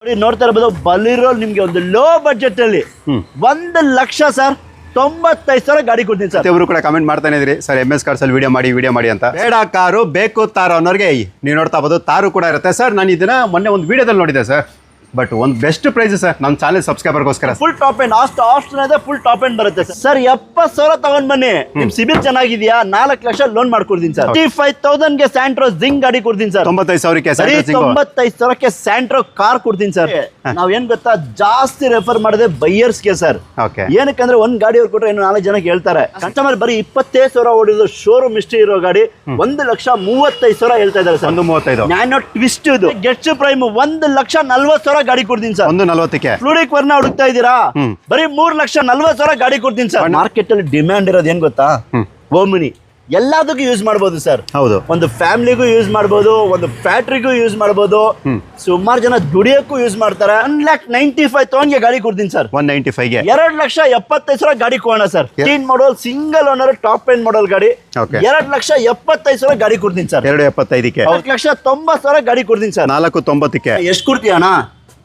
ನೋಡಿ ನೋಡ್ತಾ ಇರಬಹುದು ಬಲಿರೋ ನಿಮ್ಗೆ ಒಂದು ಲೋ ಬಜೆಟ್ ಅಲ್ಲಿ 1 ಲಕ್ಷ ಸರ್ 95,000 ಗಾಡಿ ಕೊಡ್ತೀನಿ ಸರ್. ಇವರು ಕೂಡ ಕಮೆಂಟ್ ಮಾಡ್ತಾನೆ ಇದ್ರಿ ಸರ್ MS ಕಾರ್ಸ್ ಅಲ್ಲಿ ವಿಡಿಯೋ ಮಾಡಿ ಅಂತ. ಬೇಡ ಕಾರು ಬೇಕು ತಾರು ಅನ್ನೋರಿಗೆ ನೀವು ನೋಡ್ತಾ ಇರಬಹುದು ತಾರು ಕೂಡ ಇರುತ್ತೆ ಸರ್. ನಾನು ಇದನ್ನ ಮೊನ್ನೆ ಒಂದು ವಿಡಿಯೋದಲ್ಲಿ ನೋಡಿದೆ ಸರ್. ಬಟ್ ಒಂದು ಬೆಸ್ಟ್ ಪ್ರೈಸ್ ಸರ್ ನಮ್ಮ ಚಾನೆಲ್ ಸಬ್ಸ್ಕ್ರೈಬರ್ಗೋಸ್ಕರ ಫುಲ್ ಟಾಪ್ ಎಂಡ್ ಆಪ್ಷನ್ ಇದೆ. ಫುಲ್ ಟಾಪ್ ಎಂಡ್ ಬರುತ್ತೆ ಸರ್. 70,000 ತಗೊಂಡ್ ಬನ್ನಿ. ನಿಮ್ ಸಿಬಿಲ್ ಚೆನ್ನಾಗಿದ್ಯಾ 4 ಲಕ್ಷ ಲೋನ್ ಮಾಡ್ಕೊಡ್ತೀನಿ ಸರ್. 55,000 ಗೆ ಸ್ಯಾಂಟ್ರೋ ಜಿಂಗ್ ಗಾಡಿ ಕೊಡ್ತೀನಿ ಸರ್. 95,000ಕ್ಕೆ ಸ್ಯಾಂಟ್ರೋ ಕಾರ್ ಕೊಡ್ತೀನಿ ಸರ್. ನಾವ್ ಏನ್ ಗೊತ್ತಾ ಜಾಸ್ತಿ ರೆಫರ್ ಮಾಡಿದೆ ಬೈಯರ್ಸ್ಗೆ ಸರ್. ಏನಕ್ಕಂದ್ರೆ ಒಂದ್ ಗಾಡಿ ಅವ್ರು ಕೊಟ್ರೆ ಇನ್ನು 4 ಜನಕ್ಕೆ ಹೇಳ್ತಾರೆ. ಕಸ್ಟಮರ್ ಬರೀ 25,000 ಓಡಿದ್ರು ಶೋರೂಮ್ ಹಿಸ್ಟ್ರಿ ಇರೋ ಗಾಡಿ 1,35,000 ಹೇಳ್ತಾ ಇದಾರೆ ಸರ್. 135 ನ್ಯಾನೋ ಟ್ವಿಸ್ಟ್ ಇದು ಗೆಸ್ಟ್ ಪ್ರೈಮ್ 1,40,000 ಗಾಡಿ ಕೊಡ್ತೀನಿ ಸರ್. 140ಕ್ಕೆ ಫ್ಲೂಡಿಕ್ ವರ್ನ ಹುಡುಕ್ತಾ ಇದ್ದೀರಾ ಬರೀ 3,40,000 ಗಾಡಿ ಕೊಡ್ತೀನಿ ಸರ್. ಮಾರ್ಕೆಟ್ ಅಲ್ಲಿ ಡಿಮ್ಯಾಂಡ್ ಇರೋದು ಏನ್ ಗೊತ್ತಾ ಓಮಿನಿ ಎಲ್ಲದಕ್ಕೂ ಯೂಸ್ ಮಾಡಬಹುದು ಸರ್. ಹೌದು, ಒಂದು ಫ್ಯಾಮಿಲಿಗೂ ಯೂಸ್ ಮಾಡಬಹುದು, ಒಂದು ಫ್ಯಾಕ್ಟ್ರಿಗೂ ಯೂಸ್ ಮಾಡಬಹುದು, ಸುಮಾರು ಜನ ದುಡಿಯೋಕ್ಕೂ ಯೂಸ್ ಮಾಡ್ತಾರೆ. 1,95,000 ಗಾಡಿ ಕೊಡ್ತೀನಿ ಸರ್. 195ಗೆ 2,75,000 ಗಾಡಿ ಕೊಡೋಣ ಸರ್. 15 ಮಾಡಲ್ single owner top end model ಗಾಡಿ 2,75,000 ಗಾಡಿ ಕೊಡ್ತೀನಿ ಸರ್. 275ಕ್ಕೆ 4,90,000 ಗಾಡಿ ಕೊಡ್ತೀನಿ ಸರ್. 490ಕ್ಕೆ ಎಷ್ಟು ಕೊಡ್ತೀಯ ಅಣ್ಣ?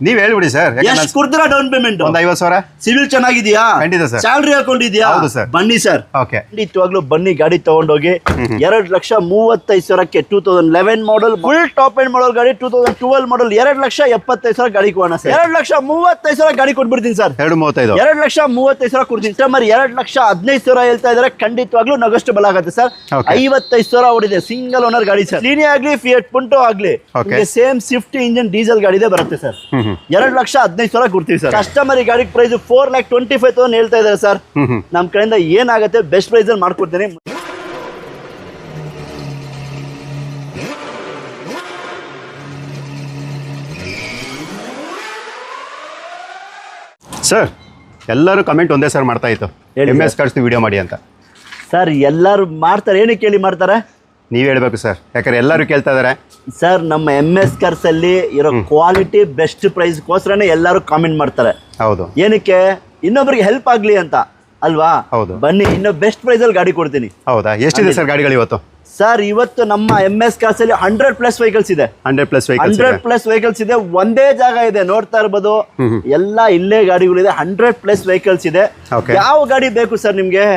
ನೀವ್ ಹೇಳ್ಬಿಡಿ ಸರ್. ಎಷ್ಟು ಕೊಡ್ತೀರಾ ಡೌನ್ ಪೇಮೆಂಟ್? ಒಂದು 50,000. ಸಿವಿಲ್ ಚೆನ್ನಾಗಿದ್ಯಾ? ಖಂಡಿತ ಸರ್. ಸ್ಯಾಲರಿ ಹಾಕೊಂಡಿದ್ಯಾ? ಹೌದು ಸರ್. ಬನ್ನಿ ಸರ್. ಓಕೆ, ಖಂಡಿತವಾಗ್ಲೂ ಬನ್ನಿ ಗಾಡಿ ತಗೊಂಡೋಗಿ. 2,35,000ಕ್ಕೆ 2011 ಮಾಡಲ್ ಫುಲ್ ಟಾಪ್ ಎಂಡ್ ಮಾಡಲ್ ಗಾಡಿ 2012 ಮಾಡಲ್ 2,75,000 ಗಾಡಿ ಕೊಡೋಣ ಸರ್. 2,35,000 ಗಾಡಿ ಕೊಟ್ಬಿಡ್ತೀನಿ ಸರ್. 235 2,35,000 ಕೊಡ್ತೀನಿ. ಕಸ್ಟಮರ್ 2,15,000 ಹೇಳ್ತಾ ಇದಾರೆ. ಖಂಡಿತವಾಗ್ಲೂ ನಗಷ್ಟಬಲ್ ಆಗುತ್ತೆ ಸರ್. 55,000 ಓಡಿದೆ ಸಿಂಗಲ್ ಓನರ್ ಗಾಡಿ ಸರ್. ಲೀನಿ ಆಗ್ಲಿ ಫಿಯಟ್ ಪುಂಟೋ ಆಗ್ಲಿ ಸೇಮ್ ಸ್ವಿಫ್ಟ್ ಇಂಜಿನ್ ಡೀಸೆಲ್ ಗಾಡಿದೆ ಬರುತ್ತೆ ಸರ್. 2,15,000 ಕೊಡ್ತೀವಿ ಸರ್. ಕಸ್ಟಮರ್ ಈ ಗಾಡಿ ಪ್ರೈಸ್ 4,25,000 ಹೇಳ್ತಾ ಇದ್ದಾರೆ ಸರ್. ನಮ್ ಕಡೆಯಿಂದ ಏನಾಗುತ್ತೆ ಬೆಸ್ಟ್ ಪ್ರೈಸ್ ಅಲ್ಲಿ ಮಾಡ್ಕೊಡ್ತೀನಿ. ಸರ್ ಎಲ್ಲರೂ ಕಮೆಂಟ್ ಒಂದೇ ಸರ್ ಮಾಡ್ತಾ ಇತ್ತು MS ಕಾರ್ಸ್ ವಿಡಿಯೋ ಮಾಡಿ ಅಂತ. ಸರ್ ಎಲ್ಲರೂ ಮಾಡ್ತಾರೆ. ಏನಕ್ಕೆ ಕೇಳಿ ಮಾಡ್ತಾರೆ ನೀವ್ ಹೇಳ್ಬೇಕು ಸರ್, ಯಾಕಂದ್ರೆ ಎಲ್ಲರೂ ಕೇಳ್ತಾ ಇದಾರೆ ಸರ್. ನಮ್ಮ MS ಕಾರ್ಸ್ ಅಲ್ಲಿ ಇರೋ ಕ್ವಾಲಿಟಿ ಬೆಸ್ಟ್ ಪ್ರೈಸ್ ಗೋಸ್ಕರನೇ ಎಲ್ಲರೂ ಕಾಮೆಂಟ್ ಮಾಡ್ತಾರೆ. ಹೌದು, ಏನಕ್ಕೆ? ಇನ್ನೊಬ್ರಿಗೆ ಹೆಲ್ಪ್ ಆಗ್ಲಿ ಅಂತ ಅಲ್ವಾ? ಹೌದು, ಬನ್ನಿ ಇನ್ನೂ ಬೆಸ್ಟ್ ಪ್ರೈಸ್ ಅಲ್ಲಿ ಗಾಡಿ ಕೊಡ್ತೀನಿ. ಹೌದಾ? ಎಷ್ಟಿದೆ ಸರ್ ಗಾಡಿಗಳು ಇವತ್ತು? ಸರ್ ಇವತ್ತು ನಮ್ಮ MS ಕಾರ್ಸ್ ಅಲ್ಲಿ 100+ ವೆಹಿಕಲ್ಸ್ ಇದೆ. 100+ ವೆಹಿಕಲ್ಸ್ ಇದೆ. ಒಂದೇ ಜಾಗ ಇದೆ ನೋಡ್ತಾ ಇರ್ಬೋದು. ಎಲ್ಲ ಇಲ್ಲೇ ಗಾಡಿಗಳಿದೆ. 100+ ವೆಹಿಕಲ್ಸ್ ಇದೆ. ಯಾವ ಗಾಡಿ ಬೇಕು ಸರ್ ನಿಮ್ಗೆ?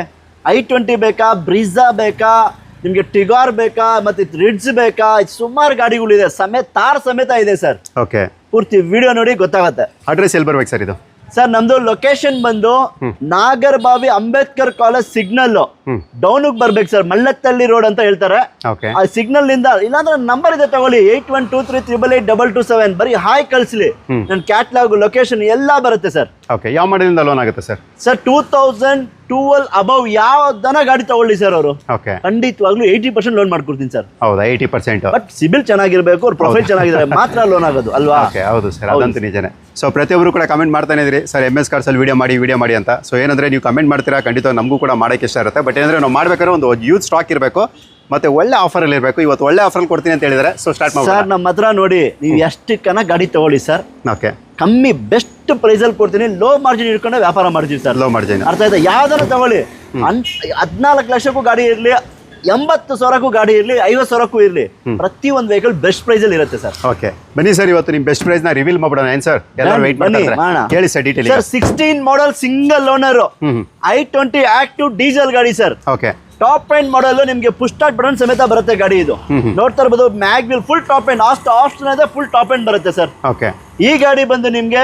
i20 ಬೇಕಾ, ಬ್ರೀಜಾ ಬೇಕಾ, ನಿಮ್ಗೆ ಟಿಗಾರ್ ಬೇಕಾ, ಮತ್ತೆ ರಿಡ್ಸ್ ಬೇಕಾ? ಸುಮಾರು ಗಾಡಿಗಳಿದೆ. ತಾರ್ ಸಮೇತ ಇದೆ ಸರ್. ಓಕೆ, ಪೂರ್ತಿ ವಿಡಿಯೋ ನೋಡಿ ಗೊತ್ತಾಗತ್ತೆ. ಅಡ್ರೆಸ್ ಎಲ್ಲಿ ಬರ್ಬೇಕು ಸರ್ ಇದು? ಸರ್ ನಮ್ದು ಲೊಕೇಶನ್ ಬಂದು Nagarbhavi Ambedkar college signal down ಬರ್ಬೇಕು ಸರ್. ಮಲ್ಲತ್ತಳ್ಳಿ ರೋಡ್ ಅಂತ ಹೇಳ್ತಾರೆ. ಆ ಸಿಗ್ನಲ್ ನಿಂದ ಇಲ್ಲಾಂದ್ರೆ ನಂಬರ್ ಇದೆ ತಗೊಳ್ಳಿ 8123888227. ಬರೀ ಹಾಯ್ ಕಳ್ಸ್ಲಿ. ನನ್ನ ಕ್ಯಾಟ್ಲಾಗ್ ಲೊಕೇಶನ್ ಎಲ್ಲ ಬರುತ್ತೆ ಸರ್. ಓಕೆ, ಯಾವ ಮಾಡಲಿಂದ ಲೋನ್ ಆಗುತ್ತೆ ಸರ್? ಸರ್ 2012 ಅಬವ್ ಯಾವ್ದನ ಗಾಡಿ ತಗೊಳ್ಳಿ ಸರ್ ಅವರು. ಓಕೆ, ಖಂಡಿತವಾಗ್ಲೂ 80% ಲೋನ್ ಮಾಡ್ಕೊಡ್ತೀನಿ ಸರ್. ಹೌದಾ? 80%. ಬಟ್ ಸಿಬಿಲ್ ಚೆನ್ನಾಗಿರ್ಬೇಕು, ಅವ್ರ ಪ್ರೊಫೈಲ್ ಚೆನ್ನಾಗಿದ್ರೆ ಮಾತ್ರ ಲೋನ್ ಆಗೋದು ಅಲ್ವಾ? ಓಕೆ, ಹೌದು ಸರ್, ಅದಂತೂ ನಿಜನೇ. ಸೊ ಪ್ರತಿಯೊಬ್ಬರು ಕೂಡ ಕಮೆಂಟ್ ಮಾಡ್ತಾನೆ ಇದ್ರಿ ಸರ್ MS ಕಾರ್ಸ್ ಅಲ್ಲಿ ವಿಡಿಯೋ ಮಾಡಿ ಅಂತ. ಸೊ ಏನಂದ್ರೆ ನೀವು ಕಮೆಂಟ್ ಮಾಡ್ತೀರಾ, ಖಂಡಿತ ನಮಗೂ ಕೂಡ ಮಾಡೋಕ್ಕೆ ಇಷ್ಟ ಇರುತ್ತೆ. ಬಟ್ ಏನಂದ್ರೆ ನಾವು ಮಾಡ್ಬೇಕಾದ್ರೆ ಒಂದು ಯೂತ್ ಸ್ಟಾಕ್ ಇರಬೇಕು, ಮತ್ತೆ ಒಳ್ಳೆ ಆಫರ್ ಅಲ್ಲಿ ಇರಬೇಕು. ಇವತ್ತು ಒಳ್ಳೆ ಆಫರ್ ಅಲ್ಲಿ ಕೊಡ್ತೀನಿ ಅಂತ ಹೇಳಿದ್ರೆ ಸೊ ಸ್ಟಾರ್ಟ್ ಮಾಡಿ ಸರ್. ನಮ್ಮ ಹತ್ರ ನೋಡಿ ನೀವು ಎಷ್ಟಕ್ಕನ ಗಾಡಿ ತಗೊಳ್ಳಿ ಸರ್. ಓಕೆ, ಕಮ್ಮಿ ಬೆಸ್ಟ್ ಪ್ರೈಸ್ ಅಲ್ಲಿ ಕೊಡ್ತೀನಿ. ಲೋ ಮಾರ್ಜಿನ್ ಇಟ್ಕೊಂಡೆ ವ್ಯಾಪಾರ ಮಾಡ್ತೀವಿ ಸರ್. ಲೋ ಮಾರ್ಜಿನ್ ಅರ್ಥ ಆಯ್ತಾ? ಯಾವ್ದಾರ ತಗೊಳ್ಳಿ. 14 ಲಕ್ಷಕ್ಕೂ ಗಾಡಿ ಇರ್ಲಿ, 80,000ಕ್ಕೂ ಗಾಡಿ ಇರ್ಲಿ, 50,000ಕ್ಕೂ ಇರ್ಲಿ, ಪ್ರತಿ ಒಂದು ವೆಹಿಕಲ್ ಬೆಸ್ಟ್ ಪ್ರೈಸ್ ಅಲ್ಲಿ ಇರುತ್ತೆ ಸರ್. ಓಕೆ, ಬನ್ನಿ ಸರ್ ಇವತ್ತು ನಿಮ್ ಬೆಸ್ಟ್ ಪ್ರೈಸ್ ನ ರಿವೀಲ್ ಮಾಡ್ಬಿಡೋಣ. ಏನ್ ಸರ್ ಎಲ್ಲರೂ ವೇಟ್ ಮಾಡ್ತಾರೆ, ಹೇಳಿ sir detail. Sir 16 model single owner i20 active diesel ಗಾಡಿ sir. Okay, top end model ನಿಮ್ಗೆ ಪುಷ್ ಸ್ಟಾರ್ಟ್ ಬಟನ್ ಸಮೇತ ಬರುತ್ತೆ ಗಾಡಿ ಇದು. ನೋಡ್ತಾ ಇರ್ಬೋದು mag wheel full top end option ಇದೆ. ಫುಲ್ ಟಾಪ್ ಎಂಡ್ ಬರುತ್ತೆ ಸರ್. ಓಕೆ, ಈ ಗಾಡಿ ಬಂದು ನಿಮ್ಗೆ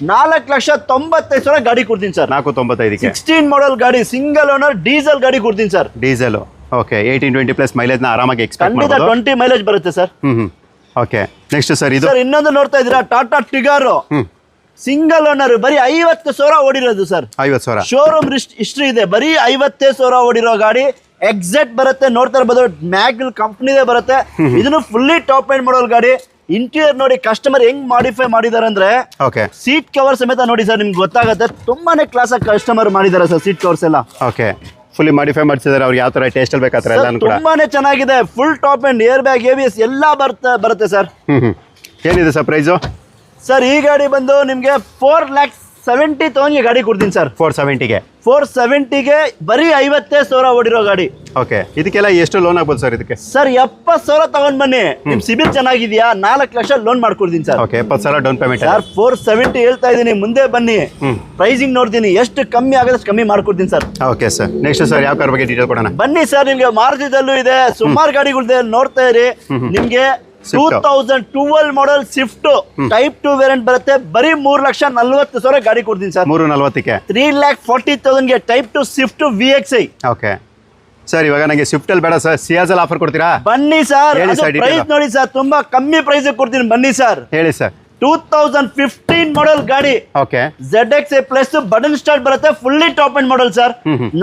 4,95,000 ಗಾಡಿ ಕೊಡ್ತೀನಿ ಸರ್. 495ಕ್ಕೆ 16 ಮಾಡಲ್ ಗಾಡಿ ಸಿಂಗಲ್ ಓನರ್ ಡೀಸೆಲ್ ಗಾಡಿ ಕೊಡ್ತೀನಿ ಸರ್. ಡೀಸೆಲ್. ಓಕೆ, 18-20+ ಮೈಲೇಜ್ ನ ಆರಾಮಾಗಿ ಎಕ್ಸ್ಪೆಕ್ಟ್ ಮಾಡಬಹುದು. 20 ಮೈಲೇಜ್ ಬರುತ್ತೆ ಸರ್. ಓಕೆ, ನೆಕ್ಸ್ಟ್ ಸರ್ ಇದು ಸರ್ ಇನ್ನೊಂದು ನೋಡ್ತಾ ಇದ್ದೀರಾ ಟಾಟಾ ಟಿಗಾರೋ ಸಿಂಗಲ್ ಓನರ್ ಬರೀ 50,000 ಓಡಿರೋದು ಸರ್. 50,000 ಶೋರೂಮ್ ಹಿಸ್ಟ್ರಿ ಇದೆ. ಬರೀ 50,000 ಓಡಿರೋ ಗಾಡಿ ಎಕ್ಸಾಕ್ಟ್ ಬರುತ್ತೆ. ನೋಡ್ತಾ ಇರ್ಬೋದು ಮ್ಯಾಗ್ವಿಲ್ ಕಂಪ್ನಿದೇ ಬರುತ್ತೆ. ಇದನ್ನು ಫುಲ್ಲಿ ಟಾಪ್ ಎಂಡ್ ಮಾಡಲ್ ಗಾಡಿ. ಇಂಟೀರಿಯರ್ ನೋಡಿ ಕಸ್ಟಮರ್ ಹೆಂಗ್ ಮಾಡಿಫೈ ಮಾಡಿದಾರೆ ಅಂದ್ರೆ ಸೀಟ್ ಕವರ್ ಸಮೇತ ನೋಡಿ ಸರ್, ನಿಮ್ಗೆ ಗೊತ್ತಾಗುತ್ತೆ. ತುಂಬಾನೇ ಕ್ಲಾಸ್ ಆಗಿ ಕಸ್ಟಮರ್ ಮಾಡಿದಾರೆ ಸರ್ ಸೀಟ್ ಕವರ್ಸ್ ಎಲ್ಲ. ಓಕೆ, ಫುಲ್ಲಿ ಮಾಡಿಫೈ ಮಾಡಿಸಿದಾರೆ. ಅವ್ರಿಗೆ ಯಾವ ತರ ಟೇಸ್ಟ್ ಅಲ್ಲಿ ಬೇಕಾದ್ರೆ ಎಲ್ಲ ತುಂಬಾನೇ ಚೆನ್ನಾಗಿದೆ. Full top end air bag ABS ಎಲ್ಲ ಬರುತ್ತೆ ಸರ್. ಏನಿದೆ ಸರ್ ಪ್ರೈಸು? ಸರ್ ಈ ಗಾಡಿ ಬಂದು ನಿಮ್ಗೆ 4,70,000 470,000 ಗಾಡಿ ಕೊಡ್ತೀನಿ ಸರ್. 470ಗೆ 470ಗೆ ಬರೀ 50,000 ಓಡಿರೋ ಗಾಡಿ. ಓಕೆ, ಇದಕ್ಕೆಲ್ಲ ಎಷ್ಟು ಲೋನ್ ಆಗ್ಬೋದು ಸರ್ ಇದಕ್ಕೆ? ಸರ್ 70,000 ತಗೊಂಡ್ ಬನ್ನಿ, ನಿಮ್ ಸಿಬಿಲ್ ಚೆನ್ನಾಗಿದ್ಯಾ 4 ಲಕ್ಷ ಲೋನ್ ಮಾಡ್ಕೊಡ್ತೀನಿ sir. Okay, 70,000 down payment. Sir 470 ಹೇಳ್ತಾ ಇದೀನಿ, ಮುಂದೆ ಬನ್ನಿ ಪ್ರೈಸಿಂಗ್ ನೋಡ್ತೀನಿ, ಎಷ್ಟು ಕಮ್ಮಿ ಆಗೋದಷ್ಟು ಕಮ್ಮಿ ಮಾಡ್ಕೊಡ್ತೀನಿ sir. Okay sir, next sir ಯಾವ ಕಾರ್ ಬಗ್ಗೆ ಡೀಟೇಲ್ ಕೊಡೋಣ? ಬನ್ನಿ ಸರ್, ನಿಮ್ಗೆ ಮಾರುತಿದಲ್ಲೂ ಇದೆ, ಸುಮಾರು ಗಾಡಿಗಳಿದೆ, ನೋಡ್ತಾ ಇರಿ. ನಿಮ್ಗೆ 2012 ಮಾಡೆಲ್ ಸ್ವಿಫ್ಟ್ ಟೈಪ್ 2 ವೇರಿಯಂಟ್ ಬರುತ್ತೆ, ಬರೀ 3,40,000 ಗಾಡಿ ಕೊಡ್ತೀನಿ ಸರ್. 340ಕ್ಕೆ 3,40,000ಗೆ type 2 Swift VXI. Okay sir, ಇವಾಗ ನನಗೆ ಸ್ವಿಫ್ಟ್ ಅಲ್ಲಿ ಬೇಡ ಸರ್, ಸಿಯಾಜಲ್ ಆಫರ್ ಕೊಡ್ತೀರಾ? ಬನ್ನಿ ಸರ್, ಹೇಳಿ sir, detail. ಪ್ರೈಸ್ ನೋಡಿ ಸರ್, ತುಂಬಾ ಕಮ್ಮಿ ಪ್ರೈಸ್ ಕೊಡ್ತೀನಿ, ಬನ್ನಿ ಸರ್. ಹೇಳಿ ಸರ್. 2015 ಮಾಡೆಲ್ ಗಾಡಿ, okay, ZXI plus button start ಬರುತ್ತೆ, fully top end model sir.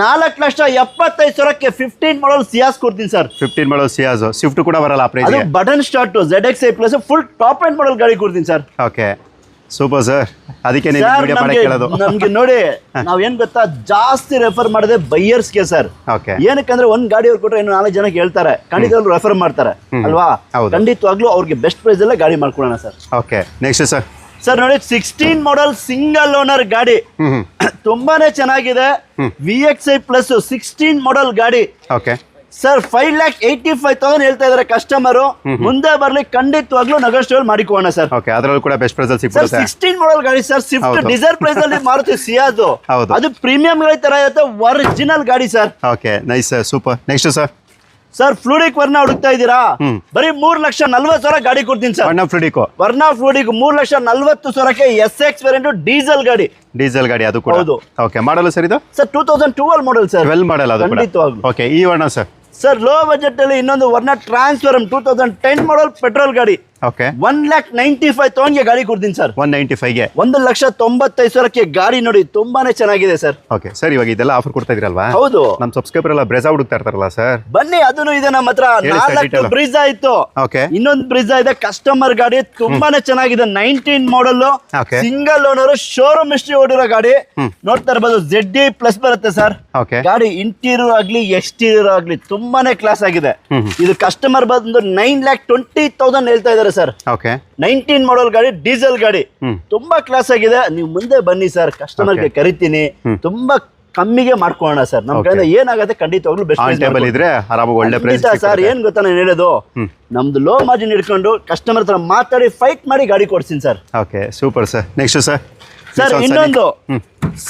4,75,000ಕ್ಕೆ 15 ಮಾಡೆಲ್ ಸಿಯಾಸ್ ಕೊಡ್ತೀನಿ ಸರ್. 15 ಮಾಡೋ ಸಿಯಾಜ್, ಸ್ವಿಫ್ಟ್ ಕೂಡ ಬರಲ್ಲ ಆ ಅದು ಪ್ರೈಸ್ಗೆ. Button start ZXI plus full top end model ಗಾಡಿ ಕೊಡ್ತೀನಿ ಸರ್. ಓಕೆ, ಸೂಪರ್ ಸರ್, ಅದಕ್ಕೆ ನೀವು ಸರ್ ವಿಡಿಯೋ ಮಾಡಕ್ಕೆ ಹೇಳೋದು. ನಮ್ಗೆ ನೋಡಿ, ನಾವ್ ಏನ್ ಗೊತ್ತಾ, ಜಾಸ್ತಿ ರೆಫರ್ ಮಾಡೋದೇ ಬೈಯರ್ಸ್ಗೆ ಸರ್. ಓಕೆ, ಏನಕ್ಕಂದ್ರೆ ಒಂದ್ ಗಾಡಿ ಅವ್ರು ಕೊಟ್ರೆ ಇನ್ನು 4 ಜನಕ್ಕೆ ಹೇಳ್ತಾರೆ, ಖಂಡಿತವಾಗ್ಲೂ ರೆಫರ್ ಮಾಡ್ತಾರೆ ಅಲ್ವಾ. ಹೌದು. ಖಂಡಿತವಾಗ್ಲೂ ಅವ್ರಿಗೆ ಬೆಸ್ಟ್ ಪ್ರೈಸ್ ಅಲ್ಲೇ ಗಾಡಿ ಮಾಡ್ಕೊಡೋಣ sir. Okay, next sir. Sir ನೋಡಿ, 16 ಮಾಡೆಲ್ ಸಿಂಗಲ್ ಓನರ್ ಗಾಡಿ, ತುಂಬಾನೇ ಚೆನ್ನಾಗಿದೆ. VXI ಪ್ಲಸ್ 16 ಮಾಡೆಲ್ ಗಾಡಿ ಓಕೆ ಸರ್. 5,85,000 ಹೇಳ್ತಾ ಇದಾರೆ ಕಸ್ಟಮರ್, ಮುಂದೆ ಬರ್ಲಿ ಖಂಡಿತವಾಗ್ಲೂ ನೆಗೋಷಿಯೇಟ್ ಮಾಡಿಕೋಣ ಸರ್. ಓಕೆ, ಅದರಲ್ಲೂ ಕೂಡ ಬೆಸ್ಟ್ ಪ್ರೈಸ್ ಅಲ್ಲಿ ಸರ್ ಸಿಗ್ಬಿಡುತ್ತೆ. 16 ಮಾಡೆಲ್ ಗಾಡಿ ಸರ್, ಸ್ವಿಫ್ಟ್ ಹೌದು. ಡಿಸೈರ್ ಪ್ರೈಸ್ ಅಲ್ಲಿ ಮಾರುತಿ ಸಿಯಾಜ್, ಹೌದು. ಅದು ಪ್ರೀಮಿಯಂ ಗಾಡಿ ತರ ಇರುತ್ತೆ, ಒರಿಜಿನಲ್ ಗಾಡಿ sir. Okay, nice sir, super. Next sir. Sir fluidic ವರ್ಣ ಹುಡುಕ್ತಾ ಇದ್ದೀರಾ, ಬರೀ 3,40,000 ಗಾಡಿ ಕೊಡ್ತೀನಿ ಸರ್. ವರ್ಣ ಫ್ಲೂಡಿಕೋ, ವರ್ಣ ಫ್ಲೂಡಿಕ್ 3,40,000ಕ್ಕೆ SX ವೇರಿಯಂಟ್ ಡೀಸೆಲ್ ಗಾಡಿ. ಡೀಸೆಲ್ ಗಾಡಿ ಅದು ಕೂಡ. ಹೌದು. ಓಕೆ, ಮಾಡಲ್ಲ ಸರ್ ಇದು? Sir 2012 model sir. 12 ಮಾಡಲ್ಲ ಅದು ಕೂಡ. ಖಂಡಿತವಾಗ್ಲೂ. ಓಕೆ, ಈ ವರ್ಣ ಸರ್. ಸರ್ ಲೋ ಬಜೆಟ್ ಅಲ್ಲಿ ಇನ್ನೊಂದು ವರ್ಣ ಟ್ರಾನ್ಸ್ಫಾರ್ಮ್ 2010 ಮಾಡೆಲ್ ಪೆಟ್ರೋಲ್ ಗಾಡಿ, ಓಕೆ, 1,95,000ಗೆ ಗಾಡಿ ಕೊಡ್ತೀನಿ ಸರ್. 195ಗೆ 1,95,000ಕ್ಕೆ ಗಾಡಿ ನೋಡಿ, ತುಂಬಾನೇ ಚೆನ್ನಾಗಿದೆ ಸರ್. ಓಕೆ ಸರ್, ಇವಾಗ ಇದೆಲ್ಲ ಆಫರ್ ಕೊಡ್ತಾ ಇದ್ರಲ್ವಾ? ಹೌದು. ನಮ್ಮ ಸಬ್ಸ್ಕ್ರೈಬರ್ ಎಲ್ಲ ಬ್ರೆಜಾ ಹುಡುಕ್ತಾ ಇರ್ತಾರಲ್ಲ ಸರ್, ಬನ್ನಿ, ಅದನ್ನು ಇದೆ ನಮ್ಮ ಹತ್ರ. ಹೇಳಿ sir, 4 detail. ಬ್ರಿಜಾ ಇತ್ತು, ಓಕೆ, ಇನ್ನೊಂದು ಬ್ರಿಜಾ ಇದೆ, ಕಸ್ಟಮರ್ ಗಾಡಿ, ತುಂಬಾನೇ ಚೆನ್ನಾಗಿದೆ. 19 model Okay. Single owner, showroom history ಓಡಿರೋ ಗಾಡಿ. ನೋಡ್ತಾ ಇರ್ಬೋದು, ZD ಪ್ಲಸ್ ಬರುತ್ತೆ ಸರ್. ಓಕೆ, ಗಾಡಿ ಇಂಟೀರಿಯರ್ ಆಗ್ಲಿ ಎಕ್ಸ್ಟೀರಿಯರ್ ಆಗ್ಲಿ ತುಂಬಾನೇ ಕ್ಲಾಸ್ ಆಗಿದೆ. ಇದು ಕಸ್ಟಮರ್ ಬಂದು 9,20,000 ಹೇಳ್ತಾ ಇದಾರೆ ಸರ್. ಓಕೆ, 19 ಮಾಡೆಲ್ ಗಾಡಿ, ಡೀಸೆಲ್ ಗಾಡಿ, ತುಂಬಾ ಕ್ಲಾಸ್ ಆಗಿದೆ. ನೀವು ಮುಂದೆ ಬನ್ನಿ ಸರ್, ಕಸ್ಟಮರ್ಗೆ ಕರಿತೀನಿ, ತುಂಬಾ ಕಮ್ಮಿಗೆ ಮಾಡ್ಕೊಳ್ಳೋಣ ಸರ್. ನಮ್ ಕಡೆಯಿಂದ ಏನಾಗುತ್ತೆ ಖಂಡಿತವಾಗ್ಲೂ ಬೆಸ್ಟ್ ಆನ್ ಟೇಬಲ್ ಇದ್ರೆ ಆರಾಮಾಗಿ ಒಳ್ಳೆ ಪ್ರೈಸ್ ಸರ್. ಏನ್ ಗೊತ್ತಾ ನಾನು ಹೇಳೋದು, ನಮ್ದು ಲೋ ಮಾರ್ಜಿನ್ ಇಟ್ಕೊಂಡು ಕಸ್ಟಮರ್ ಹತ್ರ ಮಾತಾಡಿ ಫೈಟ್ ಮಾಡಿ ಗಾಡಿ ಕೊಡ್ತೀನಿ sir. Okay, super sir. Next sir. Sir ಇನ್ನೊಂದು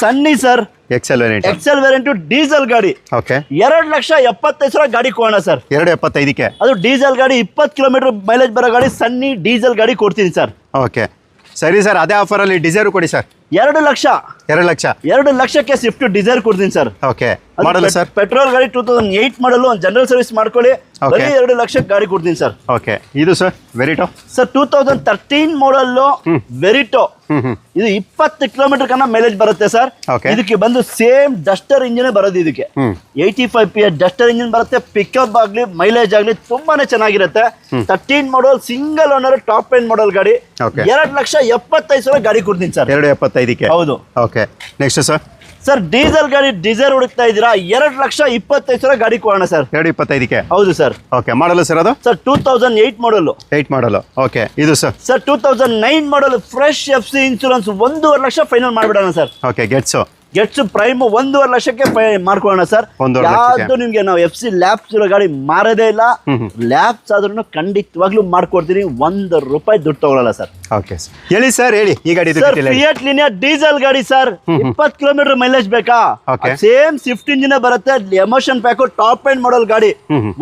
Sunny sir, XL variant. XL variant diesel ಗಾಡಿ, ಓಕೆ, 2,75,000 ಗಾಡಿ ಕೊಡೋಣ ಸರ್. 275ಕ್ಕೆ ಅದು ಡೀಸೆಲ್ ಗಾಡಿ, 20 ಕಿಲೋಮೀಟರ್ ಮೈಲೇಜ್ ಬರೋ ಗಾಡಿ, ಸನ್ನಿ ಡೀಸೆಲ್ ಗಾಡಿ ಕೊಡ್ತೀನಿ ಸರ್. ಓಕೆ, ಸರಿ ಸರ್, ಅದೇ ಆಫರ್ ಅಲ್ಲಿ ಡಿಸೈರ್ ಕೊಡಿ ಸರ್. 2 ಲಕ್ಷ. 2 ಲಕ್ಷ. 2 ಲಕ್ಷಕ್ಕೆ ಸ್ವಿಫ್ಟ್ ಡಿಸೈರ್ ಕೊಡ್ತೀನಿ sir. Okay, model sir. Petrol ಗಾಡಿ 2008 ಮಾಡಲ್, ಒಂದು ಜನರಲ್ ಸರ್ವಿಸ್ ಮಾಡ್ಕೊಳ್ಳಿ, ಬರೀ 2 ಲಕ್ಷಕ್ಕೆ ಗಾಡಿ ಕೊಡ್ತೀನಿ ಸರ್. ಓಕೆ, ಇದು ಸರ್ ವೆರಿಟೋ ಸರ್ 2013 ಮಾಡಲ್ ವೆರಿಟೋ, ಇದು 20 ಕಿಲೋಮೀಟರ್ ಕನ್ನ ಮೈಲೇಜ್ ಬರುತ್ತೆ ಸರ್. Okay. ಇದಕ್ಕೆ ಬಂದು ಸೇಮ್ ಡಸ್ಟರ್ ಇಂಜಿನ್ ಬರೋದು, ಇದಕ್ಕೆ 85 PS ಡಸ್ಟರ್ ಇಂಜಿನ್ ಬರುತ್ತೆ. ಪಿಕಪ್ ಆಗ್ಲಿ ಮೈಲೇಜ್ ಆಗ್ಲಿ ತುಂಬಾನೇ ಚೆನ್ನಾಗಿರುತ್ತೆ. 13 model single owner top end model ಗಾಡಿ, Okay. 2,75,000 ಗಾಡಿ ಕೊಡ್ತೀನಿ ಸರ್. 275ಕ್ಕೆ. ಹೌದು. Okay, next sir. Sir diesel ಗಾಡಿ ಡಿಸೈರ್ ಹುಡುಕ್ತಾ ಇದ್ದೀರಾ, 2,25,000 ಗಾಡಿ ಕೊಡೋಣ ಸರ್. 225ಕ್ಕೆ. ಹೌದು ಸರ್. ಓಕೆ, ಮಾಡಲ್ಲ ಸರ್ ಅದು? Sir 2008 model. 8 ಮಾಡಲು. ಓಕೆ, ಇದು sir. Sir 2009 model, fresh FC insurance, 1.5 lakh final ಮಾಡ್ಬಿಡೋಣ ಸರ್. ಓಕೆ, ಗೆಟ್ಸು ಪ್ರೈಮ್ 1.5 ಲಕ್ಷಕ್ಕೆ ಮಾಡ್ಕೊಳ್ಳೋಣ ಸರ್. 1.5 ಲಕ್ಷಕ್ಕೆ. ಯಾವ್ದು ನಿಮ್ಗೆ ನಾವು FC ಲ್ಯಾಬ್ಸ್ ಇರೋ ಗಾಡಿ ಮಾರದೇ ಇಲ್ಲ. ಲ್ಯಾಬ್ಸ್ ಆದ್ರೂ ಖಂಡಿತವಾಗ್ಲೂ ಮಾಡ್ಕೊಡ್ತೀನಿ, ₹1 ದುಡ್ಡು ತಗೊಳ್ಳಲ್ಲ ಸರ್. ಓಕೆ ಸರ್, ಹೇಳಿ ಸರ್, ಹೇಳಿ ಈ ಗಾಡಿ. ಸರ್ ಫಿಯಟ್ ಲಿನಿಯಾ ಡೀಸೆಲ್ ಗಾಡಿ ಸರ್, 20 ಕಿಲೋಮೀಟರ್ ಮೈಲೇಜ್ ಬೇಕಾ, Okay. ಸೇಮ್ ಸ್ವಿಫ್ಟ್ ಇಂಜಿನ್ ಬರುತ್ತೆ, emotion pack top end model ಗಾಡಿ,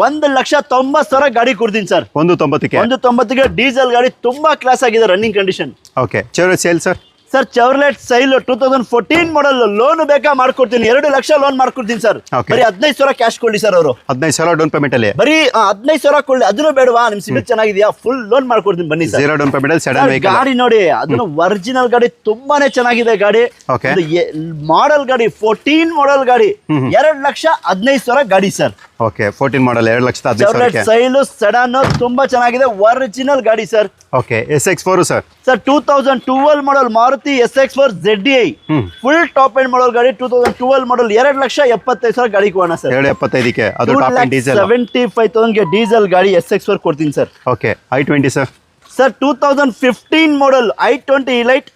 1,90,000 ಗಾಡಿ ಕೊಡ್ತೀನಿ ಸರ್. 190ಕ್ಕೆ. 190ಗೆ ಡೀಸೆಲ್ ಗಾಡಿ, ತುಂಬಾ ಕ್ಲಾಸ್ ಆಗಿದೆ, ರನ್ನಿಂಗ್ ಕಂಡೀಷನ್. ಓಕೆ, ಚೇರ್ Sail sir. Sir Chevrolet Sail 2014 model, loan ಬೇಕಾ ಮಾಡ್ಕೊಡ್ತೀನಿ, 2 ಲಕ್ಷ ಲೋನ್ ಮಾಡ್ಕೊಡ್ತೀನಿ ಸರ್. Okay. ಬರೀ 15,000 ಕ್ಯಾಶ್ ಕೊಡಿ ಸರ್. ಅವರು 15,000 ಡೌನ್ ಪೇಮೆಂಟ್ ಅಲ್ಲಿ. ಬರೀ 15,000 ಕೊಡಿ, ಅದನ್ನು ಬೇಡವಾ, ನಿಮ್ ಸಿಬಿಲ್ ಚೆನ್ನಾಗಿದೆಯಾ, ಫುಲ್ ಲೋನ್ ಮಾಡ್ಕೊಡ್ತೀನಿ ಬನ್ನಿ ಸರ್. 0 ಡೌನ್ ಪೇಮೆಂಟ್ ಅಲ್ಲಿ ಸಡನ್ ವೆಹಿಕಲ್. ಗಾಡಿ ನೋಡಿ, ಅದನ್ನು ಒರಿಜಿನಲ್ ಗಾಡಿ, ತುಂಬಾನೇ ಚೆನ್ನಾಗಿದೆ ಗಾಡಿ. Okay. ಮಾಡೆಲ್ ಗಾಡಿ, 14 ಮಾಡೆಲ್ ಗಾಡಿ, 2,15,000 ಗಾಡಿ sir. Okay, 14 model, 2,15,000. Chevrolet Sail sedan ತುಂಬಾ ಚೆನ್ನಾಗಿದೆ, ಒರಿಜಿನಲ್ ಗಾಡಿ sir. Okay, SX4 sir. Sir 2012 model Maruti SX4 ZDI, full top end model ಗಾಡಿ, 2012 ಮಾಡಲ್, 2,75,000 ಗಾಡಿ ಕೊಡೋಣ ಸರ್. 275ಕ್ಕೆ. ಅದು ಟಾಪ್ ಎಂಡ್ ಡೀಸೆಲ್. 2,75,000ಗೆ ಡೀಸೆಲ್ ಗಾಡಿ SX4 ಕೊಡ್ತೀನಿ sir. Okay, i20 sir. Sir 2015 model i20 Elite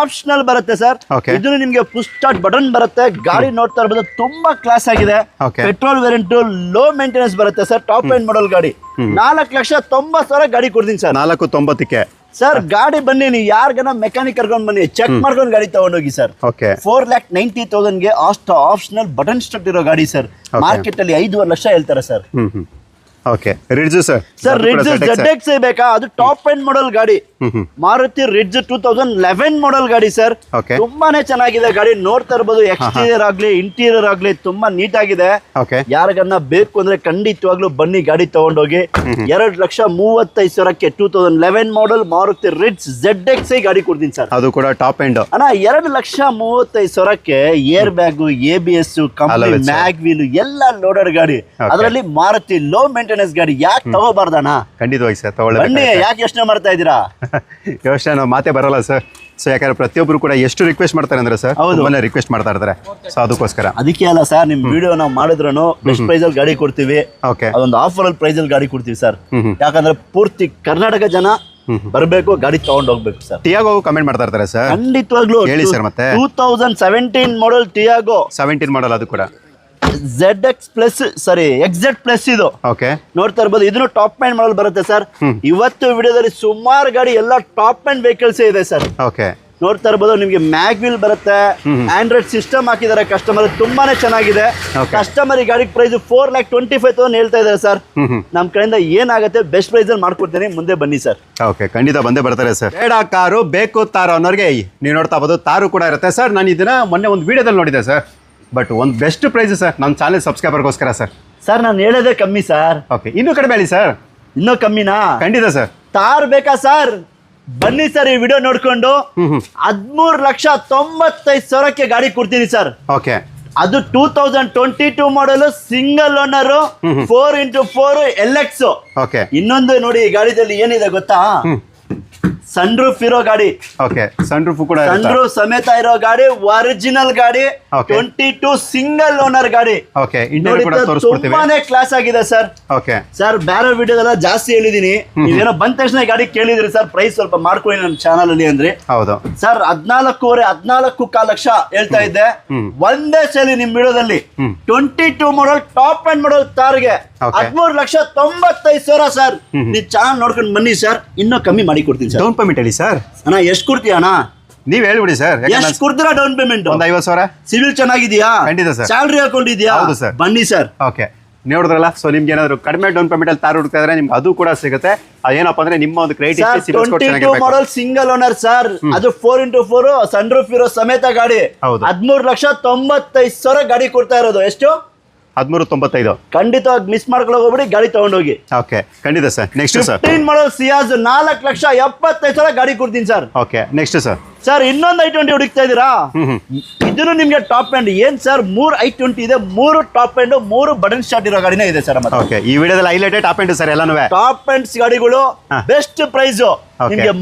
optional ಬರುತ್ತೆ ಸರ್. Okay. ಇದು ನಿಮ್ಗೆ ಪುಷ್ ಸ್ಟಾರ್ಟ್ ಬಟನ್ ಬರುತ್ತೆ. ಗಾಡಿ ನೋಡ್ತಾ ಇರ್ಬೋದು, ತುಂಬಾ ಕ್ಲಾಸ್ ಆಗಿದೆ. Okay. Petrol variant, low maintenance ಬರುತ್ತೆ ಸರ್. ಟಾಪ್ ಎಂಡ್ ಮಾಡಲ್ ಗಾಡಿ. 4,90,000 ಗಾಡಿ ಕೊಡ್ತೀನಿ ಸರ್. 4,90,000 ಸರ್ ಗಾಡಿ ಬನ್ನಿ, ನೀವು ಯಾರಿಗನ ಮೆಕ್ಯಾನಿಕ್ ಕರ್ಕೊಂಡ್ ಬನ್ನಿ, ಚೆಕ್ ಮಾಡ್ಕೊಂಡು ಗಾಡಿ ತಗೊಂಡೋಗಿ ಸರ್. ಓಕೆ 4,90,000ಗೆ ಆಪ್ಷನಲ್ ಬಟನ್ ಸ್ಟಾರ್ಟ್ ಇರೋ ಗಾಡಿ ಸರ್. ಮಾರ್ಕೆಟ್ ಅಲ್ಲಿ 5.5 ಲಕ್ಷ ಹೇಳ್ತಾರೆ sir. Okay Ritz sir. Sir Ritz ZX ಬೇಕಾ? ಅದು ಟಾಪ್ ಎಂಡ್ ಮಾಡಲ್ ಗಾಡಿ. ಮಾರುತಿ ರಿಡ್ಜ್ 2011 ಮಾಡಲ್ ಗಾಡಿ ಸರ್. Okay. ತುಂಬಾನೇ ಚೆನ್ನಾಗಿದೆ ಗಾಡಿ. ನೋಡ್ತಾ ಇರ್ಬೋದು, ಎಕ್ಸ್ಟೀರಿಯರ್ ಆಗ್ಲಿ ಇಂಟೀರಿಯರ್ ಆಗ್ಲಿ ತುಂಬಾ ನೀಟ್ ಆಗಿದೆ. ಓಕೆ ಯಾರಿಗನ್ನ ಬೇಕು ಅಂದ್ರೆ ಖಂಡಿತವಾಗ್ಲೂ ಬನ್ನಿ, ಗಾಡಿ ತಗೊಂಡೋಗಿ. 2,35,000ಕ್ಕೆ 2011 ಮಾಡಲ್ ಮಾರುತಿ ರಿಡ್ಜ್ ZX ಗಾಡಿ ಕೊಡ್ತೀನಿ ಸರ್. ಅದು ಕೂಡ ಟಾಪ್ ಎಂಡ್ ಅಣ್ಣ 2,35,000ಕ್ಕೆ air bag, ABS, company mag wheel ಎಲ್ಲ ಲೋಡೆಡ್ ಗಾಡಿ. ಅದರಲ್ಲಿ ಮಾರುತಿ ಲೋ ಮೇಂಟೆನೆನ್ಸ್ ಗಾಡಿ. ಯಾಕೆ ತಗೋಬಾರ್ದಣ್ಣ? ಖಂಡಿತವಾಗಿ ಸರ್ ಬನ್ನಿ, ತಗೊಳ್ಳಿ. ಯಾಕೆ ಯೋಚನೆ ಮಾಡ್ತಾ ಇದ್ದೀರಾ? ಯೋಚನೆ ನಾವು ಮಾತೇ ಬರಲ್ಲ ಸರ್. ಸೊ ಯಾಕಂದ್ರೆ ಪ್ರತಿಯೊಬ್ಬರು ಕೂಡ ಎಷ್ಟು ರಿಕ್ವೆಸ್ಟ್ ಮಾಡ್ತಾರೆ ಅಂದ್ರೆ ಸರ್, ತುಂಬಾನೇ ರಿಕ್ವೆಸ್ಟ್ ಮಾಡ್ತಾ ಇರ್ತಾರೆ. ಸೊ ಅದಕ್ಕೋಸ್ಕರ ಅದಕ್ಕೆ ಅಲ್ಲ ಸರ್, ನಿಮ್ ವಿಡಿಯೋ ನಾವು ಮಾಡಿದ್ರು ಬೆಸ್ಟ್ ಪ್ರೈಸ್ ಅಲ್ಲಿ ಗಾಡಿ ಕೊಡ್ತೀವಿ. ಓಕೆ ಅದೊಂದು ಆಫರ್ ಅಲ್ಲಿ ಪ್ರೈಸ್ ಅಲ್ಲಿ ಗಾಡಿ ಕೊಡ್ತೀವಿ ಸರ್. ಯಾಕಂದ್ರೆ ಪೂರ್ತಿ ಕರ್ನಾಟಕ ಜನ ಬರ್ಬೇಕು, ಗಾಡಿ ತಗೊಂಡ್ ಹೋಗ್ಬೇಕು ಸರ್. ಟಿಯಾಗೋ ಕಮೆಂಟ್ ಮಾಡ್ತಾ ಇರ್ತಾರೆ ಸರ್. ಖಂಡಿತವಾಗ್ಲೂ ಹೇಳಿ ಸರ್. ಮತ್ತೆ 2017 ಮಾಡಲ್ ಟಿಯಾಗೋ 17 ಮಾಡಲ್, ಅದು ಕೂಡ ZX ಪ್ಲಸ್, ಸಾರಿ XZ ಪ್ಲಸ್. ಇದು ಓಕೆ ನೋಡ್ತಾ ಇರ್ಬೋದು, ಇದನ್ನು ಟಾಪ್ ಎಂಡ್ ಮಾಡಲ್ ಬರುತ್ತೆ ಸರ್. ಇವತ್ತು ವಿಡಿಯೋದಲ್ಲಿ ಸುಮಾರು ಗಾಡಿ ಎಲ್ಲ ಟಾಪ್ ಎಂಡ್ ವೆಹಿಕಲ್ಸ್ ಇದೆ ಸರ್. ಓಕೆ ನೋಡ್ತಾ ಇರ್ಬೋದು, ನಿಮ್ಗೆ ಮ್ಯಾಗ್ ವೀಲ್ ಬರುತ್ತೆ. ಆಂಡ್ರಾಯ್ಡ್ ಸಿಸ್ಟಮ್ ಹಾಕಿದ್ದಾರೆ ಕಸ್ಟಮರ್, ತುಂಬಾನೇ ಚೆನ್ನಾಗಿದೆ. ಕಸ್ಟಮರ್ ಈ ಗಾಡಿ ಪ್ರೈಸ್ 4,25,000 ಹೇಳ್ತಾ ಇದ್ದಾರೆ ಸರ್. ನಮ್ ಕಡೆಯಿಂದ ಏನಾಗುತ್ತೆ ಬೆಸ್ಟ್ ಪ್ರೈಸ್ ಅಲ್ಲಿ ಮಾಡ್ಕೊಡ್ತೀನಿ, ಮುಂದೆ ಬನ್ನಿ ಸರ್. ಓಕೆ ಖಂಡಿತ ಬಂದೇ ಬರ್ತಾರೆ ಸರ್. ಬೇಡ ಕಾರು ಬೇಕು ತಾರು ಅನ್ನೋರಿಗೆ ನೀವು ನೋಡ್ತಾ ಇರ್ಬೋದು, ತಾರು ಕೂಡ ಇರುತ್ತೆ ಸರ್. ನಾನು ಇದನ್ನ ಮೊನ್ನೆ ಒಂದು ವಿಡಿಯೋದಲ್ಲಿ ನೋಡಿದೆ ಸರ್. ಬಟ್ ಒಂದು ಬೆಸ್ಟ್ ಪ್ರೈಸ್ ಸರ್, ನಮ್ಮ ಚಾನೆಲ್ ಸಬ್ಸ್ಕ್ರೈಬರ್ಗೋಸ್ಕರ ಸರ್. ಸರ್ ನಾನು ಹೇಳೋದೇ ಕಮ್ಮಿ ಸರ್. ಓಕೆ ಇನ್ನೂ ಕಡಿಮೆ ಹೇಳಿ ಸರ್. ಇನ್ನೂ ಕಮ್ಮಿನಾ? ಖಂಡಿತ ಸರ್. ತಾರ್ ಬೇಕಾ ಸರ್? ಬನ್ನಿ ಸರ್, ಈ ವಿಡಿಯೋ ನೋಡ್ಕೊಂಡು 13,95,000ಕ್ಕೆ ಗಾಡಿ ಕೊಡ್ತೀನಿ ಸರ್. ಓಕೆ ಅದು 2022 model, single owner, 4x4 LX. Okay ಇನ್ನೊಂದು ನೋಡಿ, ಈ ಗಾಡಿದಲ್ಲಿ ಏನಿದೆ ಗೊತ್ತಾ? ಸನ್ ರೂಫ್ ಇರೋ ಗಾಡಿ. ಓಕೆ ಸನ್ ರೂಫ್ ಕೂಡ ಸನ್ ರೂಫ್ ಸಮೇತ ಇರೋ ಗಾಡಿ, ಒರಿಜಿನಲ್ ಗಾಡಿ. 22 ಸಿಂಗಲ್ ಓನರ್ ಗಾಡಿ. ಓಕೆ ಇಂಟೀರಿಯರ್ ಕೂಡ ತೋರಿಸ್ಕೊಡ್ತೀವಿ. ತುಂಬಾನೇ ಕ್ಲಾಸ್ ಆಗಿದೆ ಸರ್. ಓಕೆ ಸರ್, ಬೇರೆ ವಿಡಿಯೋದೆಲ್ಲ ಜಾಸ್ತಿ ಹೇಳಿದೀನಿ, ನೀವೇನೋ ಬಂದ ತಕ್ಷಣ ಗಾಡಿ ಕೇಳಿದ್ರಿ ಸರ್, ಪ್ರೈಸ್ ಸ್ವಲ್ಪ ಮಾಡ್ಕೊಳ್ಳಿ ನನ್ನ ಚಾನಲ್ ಅಲ್ಲಿ ಅಂದ್ರೆ. ಹೌದು ಸರ್ 14,500 ಲಕ್ಷ ಹೇಳ್ತಾ ಇದ್ದೆ. ಒಂದೇ ಸಲ ನಿಮ್ ವಿಡಿಯೋದಲ್ಲಿ 22 ಮಾಡಲ್ ಟಾಪ್ ಅಂಡ್ ಮಾಡಲ್ ತಾರ್ಗೆ 13,95,000 ಸರ್. ನೀವು ಚಾನಲ್ ನೋಡ್ಕೊಂಡು ಬನ್ನಿ ಸರ್, ಇನ್ನೂ ಕಮ್ಮಿ ಮಾಡಿ ಕೊಡ್ತೀನಿ ಸರ್. ಡೌನ್ ಪೇಮೆಂಟ್ ಹೇಳಿ ಸರ್. ಅಣ್ಣ ಎಷ್ಟು ಕೊಡ್ತೀಯ ಅಣ್ಣ? ನೀವ್ ಹೇಳ್ಬಿಡಿ ಸರ್. ಎಷ್ಟು ಕೊಡ್ತೀರಾ ಡೌನ್ ಪೇಮೆಂಟ್? ಒಂದು 50,000. ಸಿವಿಲ್ ಚೆನ್ನಾಗಿದ್ಯಾ? ಖಂಡಿತ ಸರ್. ಸ್ಯಾಲ್ರಿ ಹಾಕೊಂಡಿದ್ಯಾ? ಹೌದು ಸರ್. ಬನ್ನಿ ಸರ್. ಓಕೆ ನೋಡಿದ್ರಲ್ಲ. ಸೊ ನಿಮ್ಗೆ ಏನಾದ್ರು ಕಡಿಮೆ ಡೌನ್ ಪೇಮೆಂಟ್ ಅಲ್ಲಿ ತಾರು ಹುಡುಕ್ತಾ ಇದ್ರೆ ನಿಮ್ಗೆ ಅದು ಕೂಡ ಸಿಗುತ್ತೆ. ಅದೇನಪ್ಪ ಅಂದ್ರೆ ನಿಮ್ಮ ಒಂದು ಕ್ರೆಡಿಟ್ 22 ಮಾಡಲ್ ಸಿಂಗಲ್ ಓನರ್ ಸರ್. ಅದು 4x4 ಸನ್ ರೂಫ್ ಇರೋ ಸಮೇತ ಗಾಡಿ. 13,95,000 ಗಾಡಿ ಕೊಡ್ತಾ ಇರೋದು. ಎಷ್ಟು? 13,95. ಖಂಡಿತವಾಗಿ ಮಿಸ್ ಮಾಡ್ಕೊಳ್ಳೋಕೆ ಹೋಗ್ಬಿಡಿ, ಗಾಡಿ ತಗೊಂಡೋಗಿ. ಓಕೆ ಖಂಡಿತ ಸರ್. ನೆಕ್ಸ್ಟ್ ಸರ್ 15 ಮಾಡಲ್ ಸಿಯಾಜ್ 4,75,000 ಗಾಡಿ ಕೊಡ್ತೀನಿ sir. Okay next sir. Sir ಇನ್ನೊಂದು i20 ಹುಡುಕ್ತಾ ಇದೀರಾ? ಇದನ್ನು ನಿಮ್ಗೆ ಟಾಪ್ ಎಂಡ್. ಏನ್ ಸರ್ 3 i20 ಇದೆ, 3 ಟಾಪ್ ಎಂಡ್, 3 ಬಟನ್ ಸ್ಟಾರ್ಟ್ ಇರೋ ಗಾಡಿನೇ ಇದೆ ಸರ್. ಓಕೆ ಈ ವಿಡಿಯೋದಲ್ಲಿ ಹೈಲೈಟೆಡ್ ಟಾಪ್ ಎಂಡ್ ಸರ್ ಎಲ್ಲಾನು ಟಾಪ್ ಎಂಡ್ಸ್ ಗಾಡಿಗಳು. ಬೆಸ್ಟ್ ಪ್ರೈಸ್ ನಿಮ್ಗೆ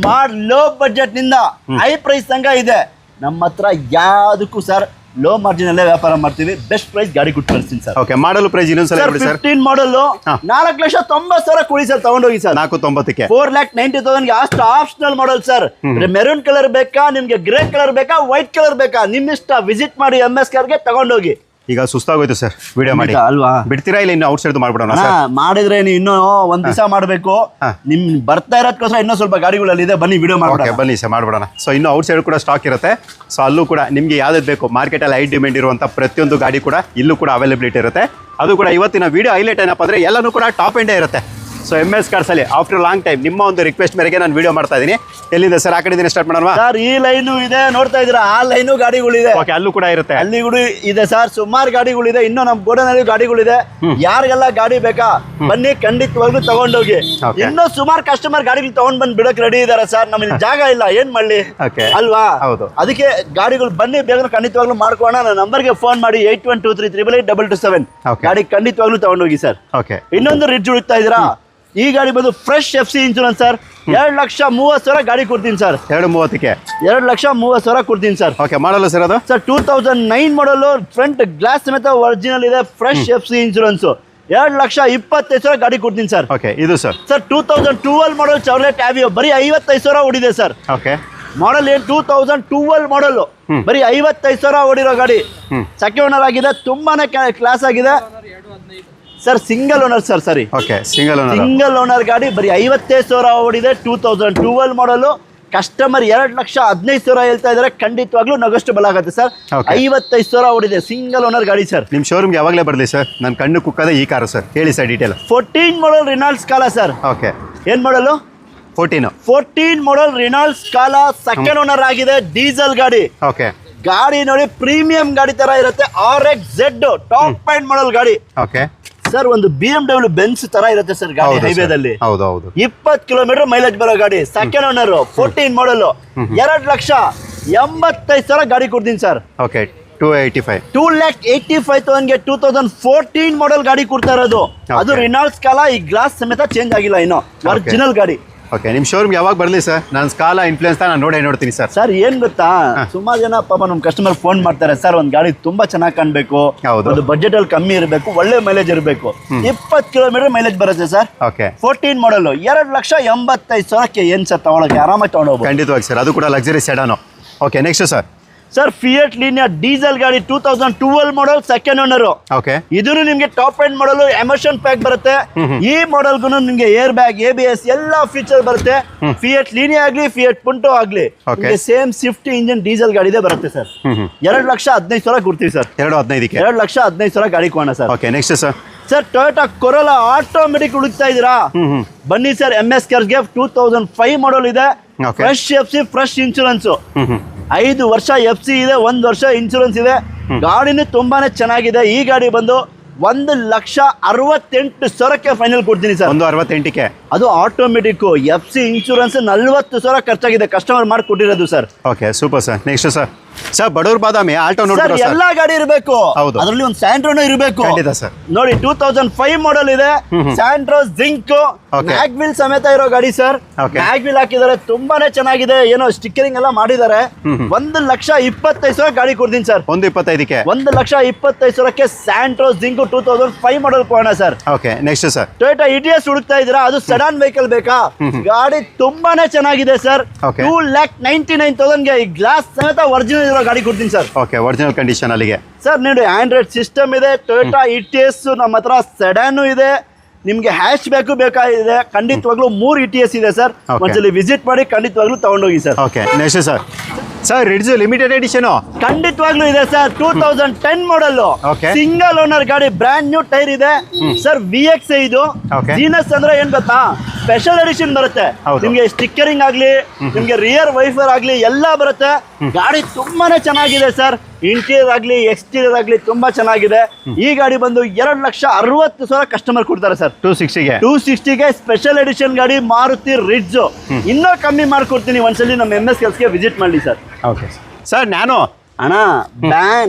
ಲೋ ಬಜೆಟ್ ನಿಂದ ಹೈ ಪ್ರೈಸ್ ತನಕ ಇದೆ ನಮ್ಮ ಹತ್ರ. ಯಾವ್ದಕ್ಕೂ ಸರ್ ಲೋ ಮಾರ್ಜಿನ್ ಅಲ್ಲೇ ವ್ಯಾಪಾರ ಮಾಡ್ತೀವಿ. ಬೆಸ್ಟ್ ಪ್ರೈಸ್ ಗಾಡಿ ಕೊಟ್ಟು ಕಳಿಸ್ತೀನಿ ಸರ್. ಓಕೆ ಮಾಡಲ್ ಪ್ರೈಸ್ ಇನ್ನೊಂದ್ಸಲ ಹೇಳಿ ಸರ್. 15 ಮಾಡಲ್ 4,90,000 ಕೊಡಿ ಸರ್, ತಗೊಂಡೋಗಿ ಸರ್. 4,90,000. 4,90,000 ಅಷ್ಟು optional model sir. Maroon colour ಬೇಕಾ ನಿಮ್ಗೆ, ಗ್ರೇ ಕಲರ್ ಬೇಕಾ, ವೈಟ್ ಕಲರ್ ಬೇಕಾ, ನಿಮ್ ಇಷ್ಟ. ವಿಸಿಟ್ ಮಾಡಿ MS ಕಾರ್ಗೆ ತಗೊಂಡೋಗಿ. ಈಗ ಸುಸ್ತಾಗೋಯ್ತು ಸರ್ ವಿಡಿಯೋ ಮಾಡಿ ಅಲ್ವಾ? ಬಿಡ್ತೀರಾ ಇಲ್ಲ ಇನ್ನು ಔಟ್ ಸೈಡ್ ಮಾಡ್ಬಿಡೋಣ? ಮಾಡಿದ್ರೆ ನೀವು ಇನ್ನೂ ಒಂದ್ ದಿವಸ ಮಾಡ್ಬೇಕು. ನಿಮ್ ಬರ್ತಾ ಇರೋದಕ್ಕೋಸ್ಕರ ಇನ್ನೂ ಸ್ವಲ್ಪ ಗಾಡಿಗಳಲ್ಲಿ ಇದೆ, ಬನ್ನಿ ವಿಡಿಯೋ ಮಾಡಿ. ಬನ್ನಿ ಸರ್ ಮಾಡ್ಬಿಡೋಣ. ಸೊ ಇನ್ನು ಔಟ್ ಸೈಡ್ ಕೂಡ ಸ್ಟಾಕ್ ಇರುತ್ತೆ. ಸೊ ಅಲ್ಲೂ ಕೂಡ ನಿಮ್ಗೆ ಯಾವ್ದು ಬೇಕು, ಮಾರ್ಕೆಟಲ್ಲಿ ಹೈ ಡಿಮ್ಯಾಂಡ್ ಇರುವಂತ ಪ್ರತಿಯೊಂದು ಗಾಡಿ ಕೂಡ ಇಲ್ಲೂ ಕೂಡ ಅವೈಲಬಿಲಿಟಿ ಇರುತ್ತೆ. ಅದು ಕೂಡ ಇವತ್ತಿನ ವಿಡಿಯೋ ಹೈಲೈಟ್ ಏನಪ್ಪ ಅಂದ್ರೆ ಎಲ್ಲನೂ ಕೂಡ ಟಾಪ್ ಎಂಡೇ ಇರುತ್ತೆ. ಸೊ MS ಕಾರ್ಸ್ ಅಲ್ಲಿ ಆಫ್ಟರ್ ಲಾಂಗ್ ಟೈಮ್ ನಿಮ್ಮ ಒಂದು ರಿಕ್ವೆಸ್ಟ್ ಮೇರೆಗೆ ನಾನು ವಿಡಿಯೋ ಮಾಡ್ತಾ ಇದ್ದೀನಿ. ಎಲ್ಲಿಂದ ಸರ್? ಆ ಕಡೆ ಸ್ಟಾರ್ಟ್ ಮಾಡೋಣ ಸರ್. ಈ ಲೈನು ಇದೆ ನೋಡ್ತಾ ಇದ್ದೀರಾ, ಆ ಲೈನು ಗಾಡಿಗಳಿದೆ. ಓಕೆ ಅಲ್ಲೂ ಕೂಡ ಇರುತ್ತೆ. ಅಲ್ಲಿ ಕೂಡ ಇದೆ ಸರ್, ಸುಮಾರು ಗಾಡಿಗಳಿದೆ. ಇನ್ನು ನಮ್ಮ ಗೋಡನಲ್ಲಿ ಗಾಡಿಗಳಿದೆ. ಯಾರಿಗೆಲ್ಲ ಗಾಡಿ ಬೇಕಾ ಬನ್ನಿ, ಖಂಡಿತವಾಗ್ಲೂ ತಗೊಂಡೋಗಿ. ಇನ್ನೂ ಸುಮಾರು ಕಸ್ಟಮರ್ ಗಾಡಿಗಳು ತಗೊಂಡ್ ಬಂದ್ ಬಿಡಕ್ ರೆಡಿ ಇದಾರೆ ಸರ್. ನಮಗೆ ಜಾಗ ಇಲ್ಲ, ಏನ್ ಮಾಡ್ಲಿ ಅಲ್ವಾ? ಹೌದು. ಅದಕ್ಕೆ ಗಾಡಿಗಳು ಬನ್ನಿ, ಬೇಗ ಖಂಡಿತವಾಗ್ಲೂ ಮಾಡ್ಕೋಣ. ನನ್ನ ನಂಬರ್ಗೆ ಫೋನ್ ಮಾಡಿ 8123888227 ಗಾಡಿ ಖಂಡಿತವಾಗ್ಲೂ ತಗೊಂಡೋಗಿ ಸರ್. ಓಕೆ ಇನ್ನೊಂದು ರಿಡ್ಜ್ ಹುಡುಕ್ತಾ ಇದ್ದೀರಾ? ಈ ಗಾಡಿ ಬಂದು ಫ್ರೆಶ್ FC ಇನ್ಶೂರೆನ್ಸ್ ಸರ್. 2,30,000 ಗಾಡಿ ಕೊಡ್ತೀನಿ ಸರ್. 2,30,000ಕ್ಕೆ 2,30,000 ಕೊಡ್ತೀನಿ ಸರ್. ಓಕೆ ಮಾಡಲ್ಲ ಸರ್ ಅದು? ಸರ್ 2009 ಮಾಡಲು, ಫ್ರಂಟ್ ಗ್ಲಾಸ್ ಸಮೇತ ಒರಿಜಿನಲ್ ಇದೆ, ಫ್ರೆಶ್ FC ಇನ್ಶೂರೆನ್ಸ್. 2,25,000 ಗಾಡಿ ಕೊಡ್ತೀನಿ ಸರ್. ಓಕೆ ಇದು ಸರ್ 2012 ಮಾಡಲ್ ಚಾವ್ಲೆಟ್ ಆವಿಯೋ ಬರೀ 55,000 ಓಡಿದೆ ಸರ್. ಓಕೆ ಮಾಡಲ್ ಏನು 2012 ಮಾಡಲ್ ಬರೀ 55,000 ಓಡಿರೋ ಗಾಡಿ. ಸೆಕೆಂಡ್ ಓನರ್ ಆಗಿದೆ, ತುಂಬಾನೇ ಕ್ಲಾಸ್ ಆಗಿದೆ ಸರ್. Single owner sir. ಸರಿ ಓಕೆ ಸಿಂಗಲ್ ಓನರ್ ಗಾಡಿ ಬರೀ 55,000 ಓಡಿದೆ. 2012 ಮಾಡಲು. ಕಸ್ಟಮರ್ 2,15,000 ಹೇಳ್ತಾ ಇದಾರೆ. ಖಂಡಿತವಾಗ್ಲೂ ನೆಗೋಷಿಯಬಲ್ ಆಗುತ್ತೆ ಸರ್. 55,000 ಓಡಿದೆ, ಸಿಂಗಲ್ ಓನರ್ ಗಾಡಿ ಸರ್. ನಿಮ್ಮ ಶೋರೂಮ್ಗೆ ಯಾವಾಗಲೇ ಬರಲಿ ಸರ್, ನನ್ನ ಕಣ್ಣು ಕುಕ್ಕದೆ ಈ ಕಾರು ಸರ್. ಹೇಳಿ ಸರ್ ಡೀಟೇಲ್. 14 ಮಾಡಲ್ ರಿನಾಲ್ಡ್ ಸ್ಕಾಲಾ ಸರ್. ಓಕೆ ಏನ್ ಮಾಡಲು? 14 ಮಾಡಲ್ ರಿನಾಲ್ಡ್ ಸ್ಕಾಲಾ ಸೆಕೆಂಡ್ ಓನರ್ ಆಗಿದೆ. ಡೀಸೆಲ್ ಗಾಡಿ. ಓಕೆ ಗಾಡಿ ನೋಡಿ ಪ್ರೀಮಿಯಂ ಗಾಡಿ ತರ ಇರುತ್ತೆ. RX-Z ಟಾಪ್ ಎಂಡ್ ಮಾಡಲ್ ಗಾಡಿ. ಓಕೆ ಸರ್ ಒಂದು BMW ಬೆನ್ಸ್ ತರ ಇರುತ್ತೆ ಸರ್ ಗಾಡಿ. ಹೈವೇದಲ್ಲಿ 20 ಕಿಲೋಮೀಟರ್ ಮೈಲೇಜ್ ಬರೋ ಗಾಡಿ. ಸೆಕೆಂಡ್ ಓನರ್ 14 ಮಾಡಲ್ 2,85,000 ಗಾಡಿ ಕೊಡ್ತೀನಿ ಸರ್. ಓಕೆ 2,85,000ಗೆ 2014 ಮಾಡಲ್ ಗಾಡಿ ಕೊಡ್ತಾ ಇರೋದು. ಅದು ರಿನಾಲ್ಡ್ ಸ್ಕಾಲಾ. ಈ ಗ್ಲಾಸ್ ಸಮೇತ ಚೇಂಜ್ ಆಗಿಲ್ಲ ಇನ್ನು, ಒರಿಜಿನಲ್ ಗಾಡಿ. ಓಕೆ ನಿಮ್ಮ ಶೋರೂಮ್ಗೆ ಯಾವಾಗ ಬರಲಿ ಸರ್? ನಾನು ಸ್ಕಾಲಾ ಇನ್ಫ್ಲೂಯೆನ್ಸ್ ನಾನು ನೋಡ್ತೀನಿ ಸರ್. ಸರ್ ಏನ್ ಗೊತ್ತಾ, ಸುಮಾರು ಜನ ಪಾಪ ನಮ್ಮ ಕಸ್ಟಮರ್ ಫೋನ್ ಮಾಡ್ತಾರೆ ಸರ್, ಒಂದು ಗಾಡಿ ತುಂಬಾ ಚೆನ್ನಾಗಿ ಕಾಣ್ಬೇಕು, ಒಂದು ಬಜೆಟ್ ಅಲ್ಲಿ ಕಮ್ಮಿ ಇರಬೇಕು, ಒಳ್ಳೆ ಮೈಲೇಜ್ ಇರಬೇಕು. 20 ಕಿಲೋಮೀಟರ್ ಮೈಲೇಜ್ ಬರುತ್ತೆ ಸರ್. ಓಕೆ 14 ಮಾಡಲ್ 2,85,000ಕ್ಕೆ ಏನ್ ಸರ್ ತಗೊಳಕ್ಕೆ ಆರಾಮಾಗಿ ತಗೊಂಡೋಗ್ಬೋದು. ಖಂಡಿತವಾಗಿ ಸರ್, ಅದು ಕೂಡ luxury sedan. Okay next sir. Sir Fiat Linea diesel ಗಾಡಿ 2012 ಮಾಡಲ್ ಸೆಕೆಂಡ್ ಓನರ್. ಓಕೆ ಇದನ್ನು ನಿಮ್ಗೆ top end model emotion pack ಬರುತ್ತೆ. ಈ ಮಾಡಲ್ಗೂ ನಿಮ್ಗೆ ಏರ್ ಬ್ಯಾಗ್, ABS ಎಲ್ಲಾ ಫೀಚರ್ ಬರುತ್ತೆ. ಫಿಯಟ್ ಲೀನಿಯಾ ಆಗ್ಲಿ, ಫಿಯಟ್ ಪುಂಟೋ ಆಗ್ಲಿ, ಸೇಮ್ ಸ್ವಿಫ್ಟ್ ಇಂಜಿನ್ ಡೀಸೆಲ್ ಗಾಡಿದೆ ಬರುತ್ತೆ ಸರ್. 2,15,000 ಕೊಡ್ತೀವಿ ಸರ್. 2,15,000 ಗಾಡಿ ಕೊಡೋಣ sir. Okay next sir. Sir Toyota corolla automatic ಹುಡುಕ್ತಾ ಇದ್ದೀರಾ? ಬನ್ನಿ ಸರ್, MS ಕಾರ್ಸ್ಗೆ 2005 ಮಾಡಲ್ ಇದೆ. Fresh FC, fresh insurance. 5 ವರ್ಷ FC ಇದೆ, 1 ವರ್ಷ ಇನ್ಶೂರೆನ್ಸ್ ಇದೆ. ಗಾಡಿನೂ ತುಂಬಾನೇ ಚೆನ್ನಾಗಿದೆ. ಈ ಗಾಡಿ ಬಂದು 1,68,000ಕ್ಕೆ ಫೈನಲ್ ಕೊಡ್ತೀನಿ ಸರ್. 1,68ಕ್ಕೆ. ಅದು ಆಟೋಮೆಟಿಕ್. FC ಇನ್ಶೂರೆನ್ಸ್ 40,000 ಖರ್ಚಾಗಿದೆ, ಕಸ್ಟಮರ್ ಮಾಡಿ ಕೊಟ್ಟಿರೋದು sir. Okay super sir. Next sir. Sir ಬಡವ್ರ ಬಾದಾಮಿ ಆಲ್ಟೋ ಸರ್ ಎಲ್ಲಾ ಗಾಡಿ ಇರಬೇಕು, ಅದರಲ್ಲಿ ಒಂದು ಸ್ಯಾಂಟ್ರೋನು ಇರಬೇಕು. ಸರ್ ನೋಡಿ 2005 ಮಾಡಲ್ ಇದೆ. ಸ್ಯಾಂಟ್ರೋ ಜಿಂಕ್ ಮ್ಯಾಗ್ವಿಲ್ ಸಮೇತ ಇರೋ ಗಾಡಿ ಸರ್. ಮ್ಯಾಗ್ವಿಲ್ ಹಾಕಿದ್ದಾರೆ, ತುಂಬಾನೇ ಚೆನ್ನಾಗಿದೆ. ಏನೋ ಸ್ಟಿಕ್ಕರಿಂಗ್ ಎಲ್ಲ ಮಾಡಿದ್ದಾರೆ. 1,25,000 ಗಾಡಿ ಕೊಡ್ತೀನಿ ಸರ್. 1,25ಕ್ಕೆ. 1,25,000ಕ್ಕೆ ಸ್ಯಾಂಟ್ರೋ ಜಿಂಕ್ 2005 ಮಾಡಲ್ ಕೊಡೋಣ sir. Okay next sir. Toyota ETS ಹುಡುಕ್ತಾ ಇದ್ದೀರಾ? ಅದು ಸೆಡಾನ್ ವೆಹಿಕಲ್ ಬೇಕಾ? ಗಾಡಿ ತುಂಬಾನೇ ಚೆನ್ನಾಗಿದೆ ಸರ್. 2,99,000ಗೆ ಈ ಗ್ಲಾಸ್ ಸಮೇತ ಒರಿಜಿನಲ್ ಇರೋ ಗಾಡಿ ಕೊಡ್ತೀನಿ ಸರ್. ಓಕೆ ಒರಿಜಿನಲ್ ಕಂಡೀಷನ್ ಅಲ್ಲಿಗೆ ಸರ್. ನೋಡಿ ಆಂಡ್ರಾಯ್ಡ್ ಸಿಸ್ಟಮ್ ಇದೆ. ಟೊಯೋಟಾ ETS ನಮ್ಮ ಹತ್ರ ಸೆಡಾನು ಇದೆ. ನಿಮ್ಗೆ ಹ್ಯಾಶ್ ಬ್ಯಾಕು ಬೇಕಾಗಿದೆ. ಖಂಡಿತವಾಗ್ಲೂ 3 ETS ಇದೆ ಸರ್. ಒಂದ್ಸಲಿ ವಿಸಿಟ್ ಮಾಡಿ, ಖಂಡಿತವಾಗ್ಲೂ ತಗೊಂಡೋಗಿ sir. Okay next sir. Sir Ritz limited edition ಖಂಡಿತವಾಗ್ಲೂ ಇದೆ ಸರ್. 2010 ಮಾಡಲ್ ಸಿಂಗಲ್ ಓನರ್ ಗಾಡಿ, ಬ್ರ್ಯಾಂಡ್ ನ್ಯೂ ಟೈರ್ ಇದೆ ಸರ್. VX ಇದು ಜೀನಸ್ ಅಂದ್ರೆ ಏನ್ ಗೊತ್ತಾ, ಸ್ಪೆಷಲ್ ಎಡಿಷನ್ ಬರುತ್ತೆ. ನಿಮ್ಗೆ ಸ್ಟಿಕ್ಕರಿಂಗ್ ಆಗ್ಲಿ, ನಿಮ್ಗೆ ರಿಯರ್ ವೈಫರ್ ಆಗ್ಲಿ ಎಲ್ಲ ಬರುತ್ತೆ. ಗಾಡಿ ತುಂಬಾನೇ ಚೆನ್ನಾಗಿದೆ ಸರ್. ಇಂಟೀರಿಯರ್ ಆಗ್ಲಿ, ಎಕ್ಸ್ಟೀರಿಯರ್ ಆಗ್ಲಿ ತುಂಬಾ ಚೆನ್ನಾಗಿದೆ. ಈ ಗಾಡಿ ಬಂದು 2,60,000 ಕಸ್ಟಮರ್ ಕೊಡ್ತಾರೆ ಸರ್. 260ಗೆ ಸ್ಪೆಷಲ್ ಎಡಿಷನ್ ಗಾಡಿ ಮಾರುತಿ ರಿಡ್ಜ್. ಇನ್ನೂ ಕಮ್ಮಿ ಮಾಡ್ಕೊಡ್ತೀನಿ. ಒಂದ್ಸಲಿ ನಮ್ಮ MS ಕಾರ್ಸ್ಗೆ ವಿಸಿಟ್ ಮಾಡಿ ಸರ್. Okay sir. ನಾನು ಅಣ್ಣ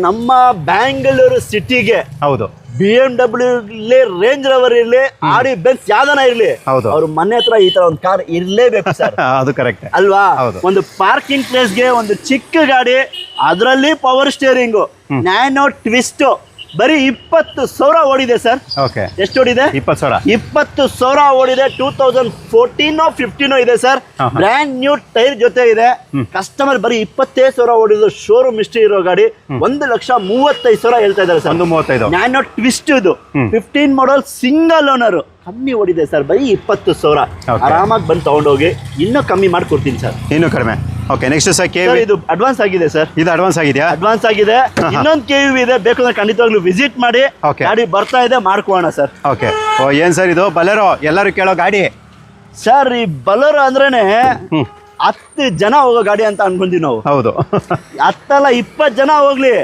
ನಮ್ಮ ಬ್ಯಾಂಗ್ಳೂರು ಸಿಟಿಗೆ ಹೌದು BMW ಇರ್ಲಿ, ರೇಂಜ್ ರೋವರ್ ಇರ್ಲಿ, ಆಡಿ ಬೆನ್ಸ್ ಯಾವ್ದನ ಇರ್ಲಿ, ಅವ್ರ ಮನೆ ಹತ್ರ ಈ ತರ ಒಂದು ಕಾರ್ ಇರ್ಲೇಬೇಕು ಸರ್. ಅದು ಕರೆಕ್ಟ್ ಅಲ್ವಾ? ಒಂದು ಪಾರ್ಕಿಂಗ್ ಪ್ಲೇಸ್ಗೆ ಒಂದು ಚಿಕ್ಕ ಗಾಡಿ, ಅದರಲ್ಲಿ ಪವರ್ ಸ್ಟೇರಿಂಗು, ನ್ಯಾನೋ ಟ್ವಿಸ್ಟ್, ಬರೀ 20,000 ಓಡಿದೆ ಸರ್. ಓಕೆ ಎಷ್ಟು ಓಡಿದೆ? 20,000 ಓಡಿದೆ. 2014-15 ಇದೆ ಸರ್. ಬ್ರ್ಯಾಂಡ್ ನ್ಯೂ ಟೈರ್ ಜೊತೆ ಇದೆ. ಕಸ್ಟಮರ್ ಬರೀ 25,000 ಓಡಿದ್ರು. ಶೋರೂಮ್ ಹಿಸ್ಟ್ರಿ ಇರೋ ಗಾಡಿ. 1,35,000 ಹೇಳ್ತಾ ಇದ್ದಾರೆ ಸರ್. 1,35,000 ನ್ಯಾನೋ ಟ್ವಿಸ್ಟ್ ಇದು 15 ಮಾಡಲ್ ಸಿಂಗಲ್ ಓನರ್. ಕಮ್ಮಿ ಓಡಿದೆ ಸರ್, ಬರೀ 20,000. ಆರಾಮಾಗಿ ಬಂದು ತಗೊಂಡೋಗಿ, ಇನ್ನೂ ಕಮ್ಮಿ ಮಾಡ್ಕೊಡ್ತೀನಿ ಸರ್. ಇನ್ನೂ ಕಡಿಮೆ. Okay next sir. ಇದು ಅಡ್ವಾನ್ಸ್ ಆಗಿದೆ ಸರ್. ಇದು ಅಡ್ವಾನ್ಸ್ ಆಗಿದೆಯಾ? ಅಡ್ವಾನ್ಸ್ ಆಗಿದೆ. ಇನ್ನೊಂದು KUV ಇದೆ, ಬೇಕು ಅಂದ್ರೆ ಖಂಡಿತವಾಗ್ಲೂ ವಿಸಿಟ್ ಮಾಡಿ. ಗಾಡಿ ಬರ್ತಾ ಇದೆ, ಮಾಡ್ಕೋಣ ಸರ್. ಓಕೆ. ಏನ್ ಸರ್ ಇದು ಬಲೆರೋ? ಎಲ್ಲರೂ ಕೇಳೋ ಗಾಡಿ ಸರ್. ಈ ಬಲೆರೋ ಅಂದ್ರೇನೆ 10 ಜನ ಹೋಗೋ ಗಾಡಿ ಅಂತ ಅನ್ಕೊಂತೀವಿ ನಾವು. ಹೌದು. 10 ಅಲ್ಲ 20 ಜನ ಹೋಗ್ಲಿ,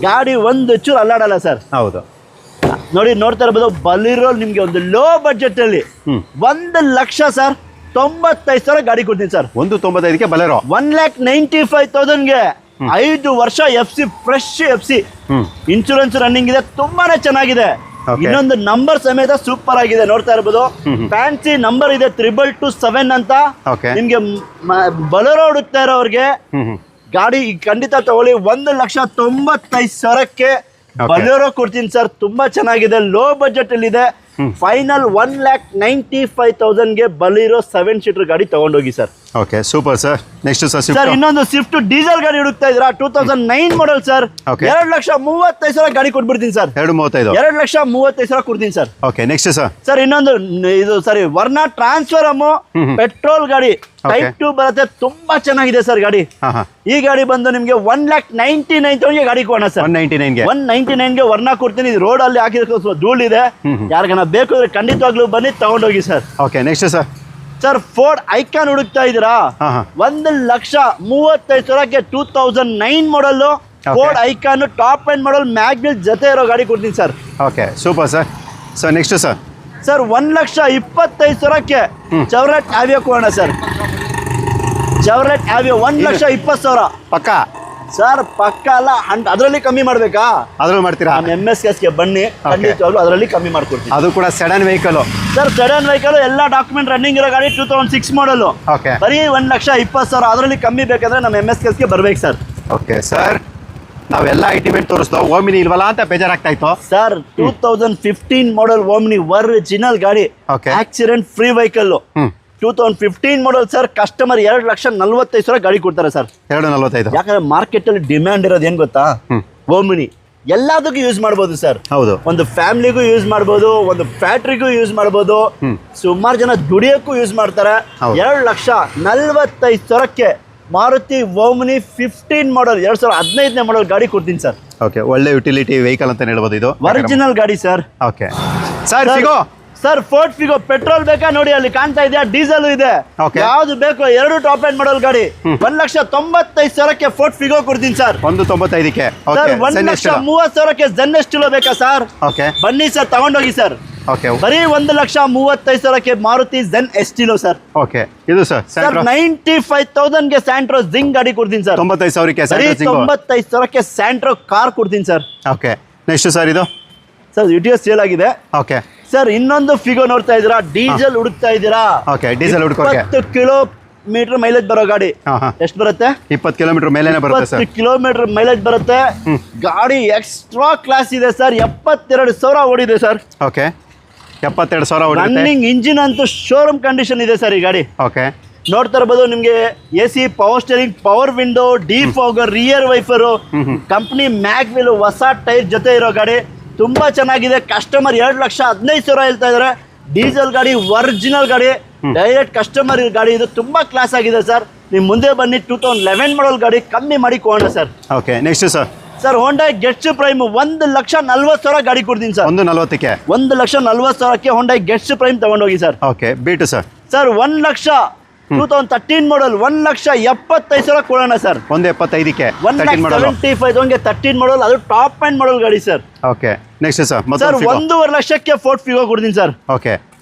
ಗಾಡಿ ಒಂದು ಚೂರು ಅಲ್ಲಾಡಲ್ಲ ಸರ್. ಹೌದು ನೋಡಿ, ನೋಡ್ತಾ ಇರ್ಬೋದು. ಬಲಿರೋ ನಿಮ್ಗೆ ಒಂದು ಲೋ ಬಜೆಟ್ ಅಲ್ಲಿ 1,00,000 ಸರ್, 95,000 ಗಾಡಿ ಕೊಡ್ತೀನಿ ಸರ್. 195ಕ್ಕೆ ಬಲೆರೋ. 1,95,000ಗೆ 5 ವರ್ಷ FC, fresh FC insurance running ಇದೆ. ತುಂಬಾನೇ ಚೆನ್ನಾಗಿದೆ. ಇನ್ನೊಂದು ನಂಬರ್ ಸಮೇತ ಸೂಪರ್ ಆಗಿದೆ. ನೋಡ್ತಾ ಇರ್ಬೋದು, ಫ್ಯಾನ್ಸಿ ನಂಬರ್ ಇದೆ 222-7 ಅಂತ. ನಿಮ್ಗೆ ಬಲೆರೋ ಹುಡುಕ್ತಾ ಇರೋರಿಗೆ ಗಾಡಿ ಖಂಡಿತ ತಗೊಳ್ಳಿ. 1,95,000ಕ್ಕೆ ಬಲೆರೋ ಕೊಡ್ತೀನಿ ಸರ್. ತುಂಬಾ ಚೆನ್ನಾಗಿದೆ, ಲೋ ಬಜೆಟ್ ಅಲ್ಲಿ ಇದೆ. ಫೈನಲ್ 1,95,000 ಗೆ ಬಲಿರೋ 7 ಸೀಟರ್ ಗಾಡಿ ತಗೊಂಡೋಗಿ sir. Okay super sir. Next sir sir ಇನ್ನೊಂದು ಸ್ವಿಫ್ಟ್ ಡೀಸೆಲ್ ಗಾಡಿ ಹುಡುಕ್ತಾ ಇದ್ದೀರಾ? 2009 ಮಾಡಲ್ ಸರ್. Okay. 2,35,000 ಗಾಡಿ ಕೊಟ್ಬಿಡ್ತೀನಿ ಸರ್. 235. 2,35,000 ಕೊಡ್ತೀನಿ sir. Okay next sir. Sir ಇನ್ನೊಂದು ಇದು ಸರಿ ವರ್ನಾ ಟ್ರಾನ್ಸ್ಫಾರಮ್ ಪೆಟ್ರೋಲ್ ಗಾಡಿ ಟೈಪ್ 2 ಬರುತ್ತೆ, ತುಂಬಾ ಚೆನ್ನಾಗಿದೆ ಸರ್ ಗಾಡಿ. ಈ ಗಾಡಿ ಬಂದು ನಿಮ್ಗೆ 1,99,000 ಗಾಡಿ ಕೊಡೋಣ ಸರ್. 199 ವರ್ನಾ ಕೊಡ್ತೀನಿ. ಇದು ರೋಡ್ ಅಲ್ಲಿ ಹಾಕಿದ್ರೆ ಧೂಳಿದೆ, ಯಾರಿಗಾನ ಬೇಕು ಅಂದ್ರೆ ಖಂಡಿತವಾಗ್ಲೂ ಬನ್ನಿ ತಗೊಂಡೋಗಿ sir. Okay next sir. Sir Ford Ikon ಹುಡುಕ್ತಾ ಇದ್ದೀರಾ? 1,35,000ಕ್ಕೆ 2009 model Ford Ikon top end model mag wheel ಜೊತೆ ಇರೋ ಗಾಡಿ ಕೊಡ್ತೀನಿ sir. Okay super sir. Sir next sir. Sir 1,25,000ಕ್ಕೆ ಚವ್ರೆಟ್ ಆವಿಯೋ ಕೊಡೋಣ ಸರ್. ಚವ್ರೆಟ್ ಆವಿಯೋ 1,20,000 ಪಕ್ಕ ಸರ್. ಪಕ್ಕ ಅಲ್ಲ, ಅದರಲ್ಲಿ ಕಮ್ಮಿ ಮಾಡ್ಬೇಕಾ? ಅದ್ರಲ್ಲಿ ಮಾಡ್ತೀರಾ? MSKSಗೆ ಬನ್ನಿ, ಖಂಡಿತವಾಗ್ಲೂ ಅದರಲ್ಲಿ ಕಮ್ಮಿ ಮಾಡ್ಕೊಡ್ತೀನಿ. ಅದು ಕೂಡ sedan vehicle sir. Sudden vehicle ಎಲ್ಲ ಡಾಕ್ಯುಮೆಂಟ್ ರನ್ನಿಂಗ್ ಇರೋ ಗಾಡಿ 2006 ಮಾಡಲ್. ಓಕೆ ಬರೀ 1,20,000. ಅದರಲ್ಲಿ ಕಮ್ಮಿ ಬೇಕಂದ್ರೆ ನಮ್ಮ MSKSಗೆ ಬರ್ಬೇಕು ಸರ್. Okay sir. ನಾವೆಲ್ಲ ಐಟಿಮೆಂಟ್ ತೋರಿಸ್ದೋ, ಓಮಿನಿ ಇಲ್ವಲ್ಲ ಅಂತ ಬೇಜಾರಾಗ್ತಾ ಇತ್ತು ಸರ್. 2015 ಮಾಡಲ್ ಓಮಿನಿ ಒರಿಜಿನಲ್ ಗಾಡಿ, accident free vehicle. 2015 model sir. Customer 2,40,000 ಗಾಡಿ ಕೊಡ್ತಾರೆ ಸರ್. 245. ಯಾಕಂದ್ರೆ ಮಾರ್ಕೆಟ್ ಅಲ್ಲಿ ಡಿಮ್ಯಾಂಡ್ ಇರೋದು ಏನ್ ಗೊತ್ತಾ? ಓಮಿನಿ ಎಲ್ಲದಕ್ಕೂ ಯೂಸ್ ಮಾಡ್ಬೋದು ಸರ್. ಹೌದು. ಒಂದು ಫ್ಯಾಮಿಲಿಗೂ ಯೂಸ್ ಮಾಡ್ಬೋದು, ಒಂದು ಫ್ಯಾಕ್ಟ್ರಿಗೂ ಯೂಸ್ ಮಾಡ್ಬೋದು, ಸುಮಾರು ಜನ ದುಡಿಯೋಕ್ಕೂ ಯೂಸ್ ಮಾಡ್ತಾರೆ. 2,45,000ಕ್ಕೆ ಮಾರುತಿ ಓಮಿನಿ 15 ಮಾಡಲ್ 2015 ಮಾಡಲ್ ಗಾಡಿ ಕೊಡ್ತೀನಿ ಸರ್. ಓಕೆ ಒಳ್ಳೆ ಯುಟಿಲಿಟಿ ವೆಹಿಕಲ್ ಅಂತ ಹೇಳ್ಬೋದು. ಇದು ಒರಿಜಿನಲ್ ಗಾಡಿ sir. Okay sir. Figo sir Ford Figo petrol ಬೇಕಾ ನೋಡಿ, ಅಲ್ಲಿ ಕಾಣ್ತಾ ಇದೆಯಾ? ಡೀಸೆಲ್ ಇದೆ. ಯಾವ್ದು ಬೇಕು? 2 ಟಾಪ್ ಎಂಡ್ ಮಾಡಲ್ ಗಾಡಿ 1,95,000ಕ್ಕೆ ಫೋರ್ಡ್ ಫಿಗೋ ಕೊಡ್ತೀನಿ ಸರ್. 195ಕ್ಕೆ. ಸರ್ 1,30,000ಕ್ಕೆ ಜೆನ್ ಎಸ್ಟಿಲೋ ಬೇಕಾ ಸರ್? ಓಕೆ ಬನ್ನಿ ಸರ್ ತಗೊಂಡೋಗಿ ಸರ್. ಓಕೆ ಬರೀ 1,35,000ಕ್ಕೆ Maruti Zen Estilo sir. Okay ಇದು ಸರ್. ಸರ್ 95,000ಗೆ ಸ್ಯಾಂಟ್ರೋ ಜಿಂಗ್ ಗಾಡಿ ಕೊಡ್ತೀನಿ ಸರ್. 95,000ಕ್ಕೆ 95,000ಕ್ಕೆ ಸ್ಯಾಂಟ್ರೋ ಕಾರ್ ಕೊಡ್ತೀನಿ ಸರ್. Okay next sir. ಇದು ಸರ್ ಯುಟಿಎಸ್ ಸೇಲ್ ಆಗಿದೆ. ಓಕೆ ಸರ್ ಇನ್ನೊಂದು ಫಿಗೋ ನೋಡ್ತಾ ಇದ್ದೀರಾ? ಡೀಸೆಲ್ ಹುಡುಕ್ತಾ ಇದ್ದೀರಾ? ಓಕೆ ಡೀಸೆಲ್ ಹುಡುಕೋಕೆ 20 ಕಿಲೋಮೀಟರ್ ಮೈಲೇಜ್ ಬರೋ ಗಾಡಿ. ಎಷ್ಟು ಬರುತ್ತೆ? 20 ಕಿಲೋಮೀಟರ್ ಮೇಲೇನೆ ಬರುತ್ತೆ ಸರ್. 20 ಕಿಲೋಮೀಟರ್ ಮೈಲೇಜ್ ಬರುತ್ತೆ. ಗಾಡಿ ಎಕ್ಸ್ಟ್ರಾ ಕ್ಲಾಸ್ ಇದೆ ಸರ್. 72,000 ಓಡಿದೆ ಸರ್. ಓಕೆ 72,000 ಓಡಿದೆ. ರನ್ನಿಂಗ್ ಇಂಜಿನ್ ಅಂತೂ ಶೋರೂಮ್ ಕಂಡೀಷನ್ ಇದೆ ಸರ್ ಈ ಗಾಡಿ. ಓಕೆ ನೋಡ್ತಾ ಇರ್ಬೋದು ನಿಮಗೆ. AC, power steering, power window, defogger, rear wiper, company mag wheel, ಹೊಸ ಟೈರ್ ಜೊತೆ ಇರೋ ಗಾಡಿ. ತುಂಬಾ ಚೆನ್ನಾಗಿದೆ. ಕಸ್ಟಮರ್ 2,15,000 ಹೇಳ್ತಾ ಇದಾರೆ. ಡೀಸೆಲ್ ಗಾಡಿ, ಒರಿಜಿನಲ್ ಗಾಡಿ, ಡೈರೆಕ್ಟ್ ಕಸ್ಟಮರ್ ಗಾಡಿ. ಇದು ತುಂಬಾ ಕ್ಲಾಸ್ ಆಗಿದೆ ಸರ್. ನಿಮ್ ಮುಂದೆ ಬನ್ನಿ. 2011 ಮಾಡಲ್ ಗಾಡಿ ಕಮ್ಮಿ ಮಾಡಿ ಕೊಡೋಣ sir. Okay next sir. Sir Honda gets prime 1,40,000 ಗಾಡಿ ಕೊಡ್ತೀನಿ ಸರ್. 140ಕ್ಕೆ 1,40,000ಕ್ಕೆ ಹೋಂಡಾ ಗೆಟ್ಸ್ ಪ್ರೈಮ್ ತಗೊಂಡೋಗಿ sir. Okay beat sir. Sir 1,00,000 2013 ಮಾಡಲ್ 1,75,000 ಕೊಡೋಣ ಸರ್. 175ಕ್ಕೆ 1,75,000ಗೆ 13 ಮಾಡಲ್, ಅದು ಟಾಪ್ ಎಂಡ್ ಮಾಡಲ್ ಗಾಡಿ sir. Okay next sir. Sir 1,50,000 ಲಕ್ಷಕ್ಕೆ ಫೋರ್ಡ್ ಫಿಗೋ ಕೊಡ್ತೀನಿ ಸರ್. ಓಕೆ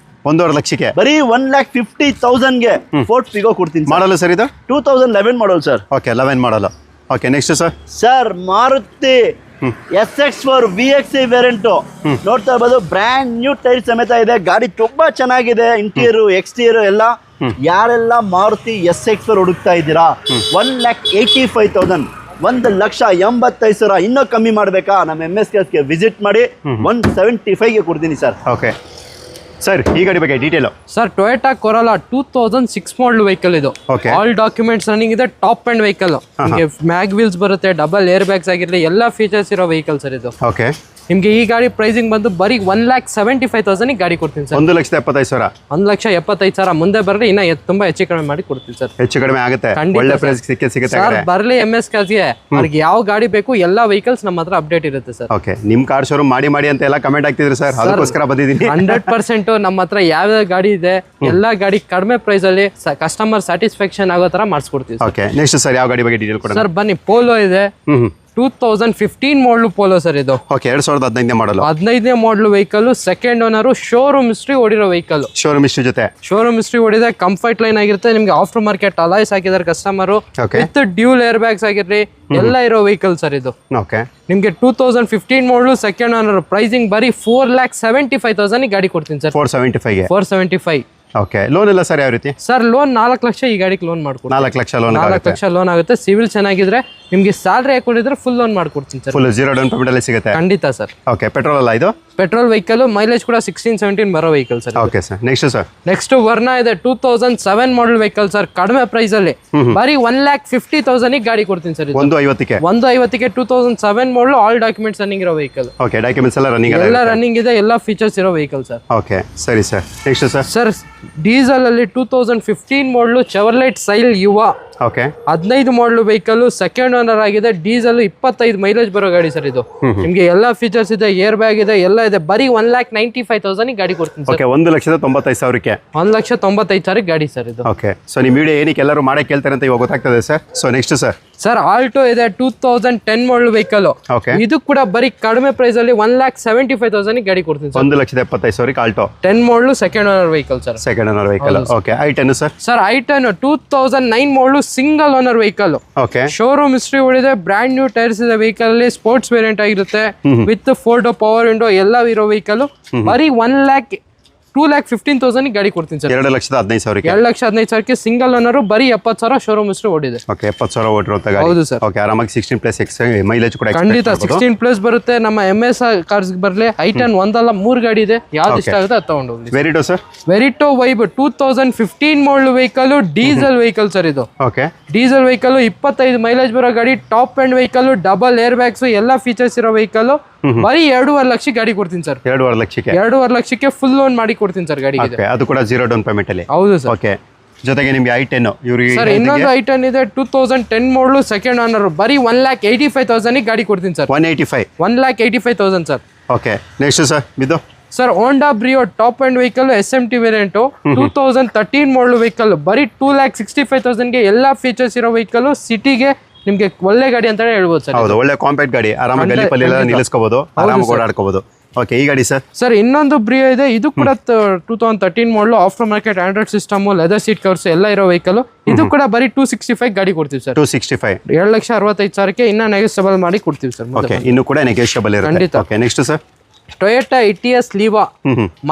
1,50,000 ಲಕ್ಷಕ್ಕೆ ಬರೀ 1,50,000ಗೆ ಫೋರ್ಡ್ ಫಿಗೋ ಕೊಡ್ತೀನಿ. ಮಾಡಲ್ಲ ಸರ್ ಇದು? 2011 ಮಾಡಲ್ ಸರ್. ಓಕೆ 11 ಮಾಡಲ್ಲ. Okay next sir. Sir Maruti SX4 VXI variant ನೋಡ್ತಾ ಇರ್ಬೋದು. ಬ್ರ್ಯಾಂಡ್ ನ್ಯೂ ಟೈರ್ ಸಮೇತ ಇದೆ. ಗಾಡಿ ತುಂಬಾ ಚೆನ್ನಾಗಿದೆ. ಇಂಟೀರಿಯರ್ ಎಕ್ಸ್ಟೀರಿಯರ್ ಎಲ್ಲ. ಯಾರೆಲ್ಲ ಮಾರುತಿ SX4 ಹುಡುಕ್ತಾ ಇದ್ದೀರಾ? 1,85,000 1,85,000 ಇನ್ನೂ ಕಮ್ಮಿ ಮಾಡಬೇಕಾ? ನಮ್ಮ MSKSಗೆ ವಿಸಿಟ್ ಮಾಡಿ. 175ಗೆ ಕೊಡ್ತೀನಿ ಸರ್. ಓಕೆ ಸರ್ ಈ ಗಾಡಿ ಬಗ್ಗೆ ಡೀಟೇಲ್. ಸರ್ ಟೊಯೋಟಾ ಕೊರೋಲಾ 2006 ಮಾಡಲ್ ವೆಹಿಕಲ್ ಇದು. ಆಲ್ ಡಾಕ್ಯುಮೆಂಟ್ಸ್ ರನ್ನಿಂಗ್ ಇದೆ. Top end vehicle. ನಿಮಗೆ ಮ್ಯಾಗ್ ವೀಲ್ಸ್ ಬರುತ್ತೆ, ಡಬಲ್ ಏರ್ ಬ್ಯಾಗ್ಸ್ ಆಗಿರಲಿ, ಎಲ್ಲ ಫೀಚರ್ಸ್ ಇರೋ ವೆಹಿಕಲ್ ಸರ್ ಇದು. ಓಕೆ ನಿಮಗೆ ಈ ಗಾಡಿ ಪ್ರೈಸಿಂಗ್ ಬಂದು ಬರೀ 1,75,000 ಗಾಡಿ ಕೊಡ್ತೀನಿ ಸರ್. 1,75,000. 1,75,000 ಮುಂದೆ ಬರಲಿ, ಇನ್ನ ತುಂಬಾ ಹೆಚ್ಚು ಕಡಿಮೆ ಮಾಡಿ ಕೊಡ್ತೀನಿ ಸರ್. ಹೆಚ್ಚು ಕಡಿಮೆ ಆಗುತ್ತೆ. ಒಳ್ಳೆ ಪ್ರೈಸ್ ಸಿಗುತ್ತೆ ಸರ್. ಬರಲಿ MSKSಗೆ. ಅವ್ರಿಗೆ ಯಾವ ಗಾಡಿ ಬೇಕು ಎಲ್ಲ ವೆಹಿಕಲ್ಸ್ ನಮ್ಮ ಹತ್ರ ಅಪ್ಡೇಟ್ ಇರುತ್ತೆ ಸರ್. ಓಕೆ ನಿಮ್ ಕಾರ್ ಶೋರೂಮ್ ಮಾಡಿ ಅಂತ ಎಲ್ಲ ಕಮೆಂಟ್ ಆಗ್ತಿದ್ರು ಸರ್, ಅದಕ್ಕೋಸ್ಕರ ಬಂದಿದ್ದೀನಿ. 100% ನಮ್ಮ ಹತ್ರ ಯಾವ ಗಾಡಿ ಇದೆ ಎಲ್ಲ ಗಾಡಿ ಕಡಿಮೆ ಪ್ರೈಸ್ ಅಲ್ಲಿ ಕಸ್ಟಮರ್ ಸ್ಯಾಟಿಸ್ಫ್ಯಾಕ್ಷನ್ ಆಗೋ ತರ ಮಾಡಿಸ್ಕೊಡ್ತೀವಿ. ಓಕೆ ನೆಕ್ಸ್ಟ್ ಸರ್ ಯಾವ ಗಾಡಿ ಬಗ್ಗೆ ಡೀಟೇಲ್ ಕೊಡೋಣ ಸರ್? ಬನ್ನಿ. ಪೋಲೋ ಇದೆ. 2015 ಮಾಡಲು ಪೋಲೋ ಸರ್ ಇದು. Okay 2015 model. 15ನೇ model vehicle. Second owner. Showroom history ಓಡಿರೋ ವೆಹಿಕಲ್. ಶೋರೂಮ್ ಹಿಸ್ಟ್ರಿ ಜೊತೆ ಶೋರೂಮ್ ಹಿಸ್ಟ್ರಿ ಓಡಿದೆ. ಕಂಫರ್ಟ್ ಲೈನ್ ಆಗಿರುತ್ತೆ. ನಿಮ್ಗೆ ಆಫ್ಟರ್ ಮಾರ್ಕೆಟ್ ಅಲಾಯ್ಸ್ ಹಾಕಿದಾರೆ customer. With dual air bags ಆಗಿರ್ಲಿ ಎಲ್ಲ ಇರೋ ವೆಹಿಕಲ್ ಸರ್ ಇದು. ಓಕೆ ನಿಮ್ಗೆ 2015 ಮಾಡಲು ಸೆಕೆಂಡ್ ಓನರ್. ಪ್ರೈಸಿಂಗ್ ಬರೀ 4,75,000 ಗಾಡಿ ಕೊಡ್ತೀನಿ ಸರ್. 475ಗೆ 475. ಓಕೆ ಲೋನ್ ಇಲ್ಲ ಸರ್ ಯಾವ ರೀತಿ? ಸರ್ ಲೋನ್ 4 ಲಕ್ಷ ಈ ಗಾಡಿಗೆ ಲೋನ್ ಮಾಡ್ಕೊಡ್ತೀವಿ. 4 ಲಕ್ಷ ಲೋನ್ 4 ಲಕ್ಷ ಲೋನ್ ಆಗುತ್ತೆ. ಸಿವಿಲ್ ಚೆನ್ನಾಗಿದ್ರೆ ನಿಮಗೆ ಸ್ಯಾಲ್ರಿ ಹಾಕೊಂಡಿದ್ರೆ ಫುಲ್ ಲೋನ್ ಮಾಡ್ಕೊಡ್ತೀನಿ ಸರ್. ಫುಲ್ 0 ಡೌನ್ ಪೇಮೆಂಟ್ ಅಲ್ಲಿ ಸಿಗುತ್ತೆ. ಖಂಡಿತ ಸರ್. ಓಕೆ, ಪೆಟ್ರೋಲ್ ಅಲ್ಲ ಇದು? ಪೆಟ್ರೋಲ್ ವೆಹಿಕಲ್, ಮೈಲೇಜ್ ಕೂಡ 16-17 ಬರೋ vehicle sir. Okay sir. Next sir? Next ವರ್ಣ ಇದೆ, 2007 ಮಾಡಲ್ ವೆಹಿಕಲ್ ಸರ್, ಕಡಿಮೆ ಪ್ರೈಸ್ ಅಲ್ಲಿ ಬರೀ 1,50,000 ಗಾಡಿ ಕೊಡ್ತೀನಿ ಸರ್. 150ಕ್ಕೆ 2007 ಮಾಡಲ್, ಆಲ್ ಡಾಕ್ಯುಮೆಂಟ್ಸ್ ರನ್ನಿಂಗ್ ಇರೋ ವೆಹಿಕಲ್. ಓಕೆ, ಡಾಕ್ಯುಮೆಂಟ್ಸ್ ಎಲ್ಲ ರನ್ನಿಂಗ್ ಇದೆ, ಎಲ್ಲ ಫೀಚರ್ಸ್ ಇರೋ ವೆಹಿಕಲ್ ಸರ್. ಓಕೆ, ಸರಿ sir. Next sir? Sir diesel ಅಲ್ಲಿ 2015 ಮಾಡಲು ಚೆವರ್ಲೆಟ್ ಸೈಲ್ ಯುವ, ಓಕೆ, 15 ಮಾಡಲು ವೆಹಿಕಲ್, ಸೆಕೆಂಡ್ ಓನರ್ ಆಗಿದೆ, ಡೀಸೆಲ್ 25 ಮೈಲೇಜ್ ಬರೋ ಗಾಡಿ ಸರ್ ಇದು. ನಿಮ್ಗೆ ಎಲ್ಲಾ ಫೀಚರ್ಸ್ ಇದೆ, ಏರ್ ಬ್ಯಾಗ್ ಇದೆ, ಎಲ್ಲ ಇದೆ. ಬರೀ 1,95,000 ಗಾಡಿ ಕೊಡ್ತೀನಿ ಸರ್. ಓಕೆ, 1,95,000ಕ್ಕೆ 1,95,000 ಗಾಡಿ ಸರ್ ಇದು. ಓಕೆ, ಸೊ ನಿಮ್ಮ ವಿಡಿಯೋ ಏನಕ್ಕೆ ಎಲ್ಲರೂ ಮಾಡೇ ಕೇಳ್ತಾರೆ ಅಂತ ಇವಾಗ ಗೊತ್ತಾಗ್ತದೆ sir. So next sir? Sir Alto ಇದೆ, 2010 ಮಾಡಲ್ ವೆಹಿಕಲ್. ಓಕೆ, ಇದು ಕೂಡ ಬರೀ ಕಡಿಮೆ ಪ್ರೈಸ್ ಅಲ್ಲಿ 1,75,000 ಗಾಡಿ ಕೊಡ್ತೀನಿ sir. 1,75,000 Alto 10 model, second owner vehicle sir. Second owner vehicle. Okay, i10 sir? Sir i10 2009 model, single owner vehicle. Okay, showroom history ಹೊಡಿದೆ, brand new tyres ಇದೆ ವೆಹಿಕಲ್ ಅಲ್ಲಿ, ಸ್ಪೋರ್ಟ್ಸ್ ವೇರಿಯಂಟ್ ಆಗಿರುತ್ತೆ, ವಿತ್ 4 ಪವರ್ ವಿಂಡೋ ಎಲ್ಲ ಇರೋ vehicle. ಬರೀ 2,15,000 ಗಾಡಿ ಕೊಡ್ತೀನಿ sir. 2,15,000ಕ್ಕೆ 2,15,000 single owner, ಬರೀ 70,000 ಶೋರೂಮ್ ಹಿಸ್ಟ್ರಿ ಓಡಿದೆ. ಓಕೆ, 70,000 ಓಡಿರುವಂತ ಗಾಡಿ. ಹೌದು ಸರ್. ಓಕೆ, ಆರಾಮಾಗಿ 16+X ಮೈಲೇಜ್ ಕೂಡ ಖಂಡಿತ 16+ ಬರುತ್ತೆ. ನಮ್ಮ MS ಕಾರ್ಸ್ ಬರಲಿ. i10 ಒಂದಲ್ಲ 3 ಗಾಡಿ ಇದೆ, ಯಾವ್ದು ಇಷ್ಟ ಆಗುತ್ತೆ ಅದು ತಗೊಂಡು ಹೋಗಿ. Verito sir? Verito vibe 2015 model vehicle, diesel vehicle sir ಇದು. ಓಕೆ, ಡೀಸೆಲ್ ವೆಹಿಕಲ್, 25 ಮೈಲೇಜ್ ಬರೋ ಗಾಡಿ, top end vehicle, double air bags, ಎಲ್ಲ ಫೀಚರ್ಸ್ ಇರೋ ವೆಹಿಕಲ್. ಬರೀ 2.5 ಲಕ್ಷ ಗಾಡಿ ಕೊಡ್ತೀನಿ ಸರ್. 2.5 ಲಕ್ಷಕ್ಕೆ 2.5 ಲಕ್ಷಕ್ಕೆ ಫುಲ್ ಲೋನ್ ಮಾಡಿ ಕೊಡ್ತೀನಿ ಸರ್ ಗಾಡಿಗೆ. ಅದು ಕೂಡ 0 ಡೌನ್ ಪೇಮೆಂಟ್ ಅಲ್ಲಿ. ಹೌದು ಸರ್. ಓಕೆ, ಜೊತೆಗೆ ನಿಮ್ಗೆ i10 ಇವ್ರಿಗೆ ಸರ್ ಇನ್ನೊಂದು i10 ಇದೆ, 2010 ಮಾಡಲು, ಸೆಕೆಂಡ್ ಓನರ್, ಬರೀ 1,85,000 ಗಾಡಿ ಕೊಡ್ತೀನಿ sir. 1,85,000 sir. Okay, next sir? ಇದು sir Honda Brio top end vehicle, SMT variant, 2013 model vehicle, ಬರೀ 2,65,000 ಎಲ್ಲ ಫೀಚರ್ಸ್ ಇರೋ ವೆಹಿಕಲ್. ಸಿಟಿಗೆ ನಿಮ್ಗೆ ಒಳ್ಳೆ ಗಾಡಿ ಅಂತ ಹೇಳ್ಬೋದು ಸರ್. ಹೌದು, ಒಳ್ಳೆ ಕಾಂಪ್ಯಾಕ್ಟ್ ಗಾಡಿ, ಆರಾಮಾಗಿ ಗಲ್ಲಿ ಪಲ್ಲಿ ಎಲ್ಲ ನಿಲ್ಲಿಸ್ಕೋಬಹುದು, ಆರಾಮಾಗಿ ಓಡಾಡ್ಕೋಬಹುದು. ಓಕೆ, ಈ ಗಾಡಿ ಸರ್? ಸರ್ ಇನ್ನೊಂದು ಬ್ರಿಯೋ ಇದೆ, ಇದು ಕೂಡ 2013 ಮಾಡಲು, after market Android system, leather seat covers ಎಲ್ಲ ಇರೋ ವೆಹಿಕಲ್. ಇದು ಕೂಡ ಬರೀ 265 ಗಾಡಿ ಕೊಡ್ತೀವಿ ಸರ್. 265 2,65,000 ಇನ್ನ ನೆಗೋಷಿಯಬಲ್ ಮಾಡಿ ಕೊಡ್ತೀವಿ ಸರ್. ಓಕೆ, ಇನ್ನು ಕೂಡ ನೆಗೋಷಿಯಬಲ್ ಇರುತ್ತೆ. Okay, next sir? Toyota Etios Liva.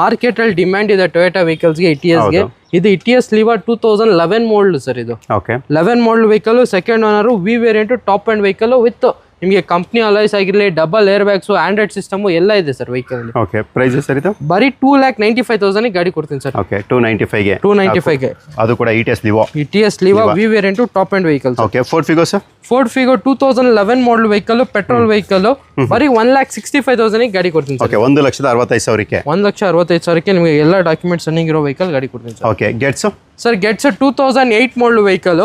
Market ಅಲ್ಲಿ ಡಿಮ್ಯಾಂಡ್ ಇದೆ ಟೊಯೋಟಾ ವೆಹಿಕಲ್ಸ್ ಗೆ, ಇಟಿಎಸ್ಗೆ. ಇದು ಇಟಿಎಸ್ ಲೀವಾ 2011 ಮಾಡಲ್ ಸರ್ ಇದು. Okay, 11 model vehicle, second owner, V variant, top end vehicle, with ನಿಮಗೆ ಕಂಪ್ನಿ ಅಲೈಸ್ ಆಗಿರಲಿ, double air bags, Android system ಎಲ್ಲ ಇದೆ sir vehicle. Okay, price sir ಇದು? ಬರೀ 2,95,000 ಗಾಡಿ ಕೊಡ್ತೀನಿ ಸರ್. ಓಕೆ, 295ಗೆ 295ಗೆ ಅದು ಕೂಡ Etios Liva. Etios Liva V variant, top end vehicle. Okay, Ford Figo sir? Ford Figo 2011 model vehicle, petrol vehicle, ಬರೀ 1,65,000 ಗಾಡಿ ಕೊಡ್ತೀನಿ ಸರ್. ಓಕೆ, 1,65,000ಕ್ಕೆ 1,65,000 ನಿಮಗೆ ಎಲ್ಲ ಡಾಕ್ಯುಮೆಂಟ್ಸ್ ರನ್ನಿಂಗ್ ಇರೋ ವೆಹಿಕಲ್ ಗಾಡಿ ಕೊಡ್ತೀನಿ sir. Okay, gets sir gets 2008 model vehicle,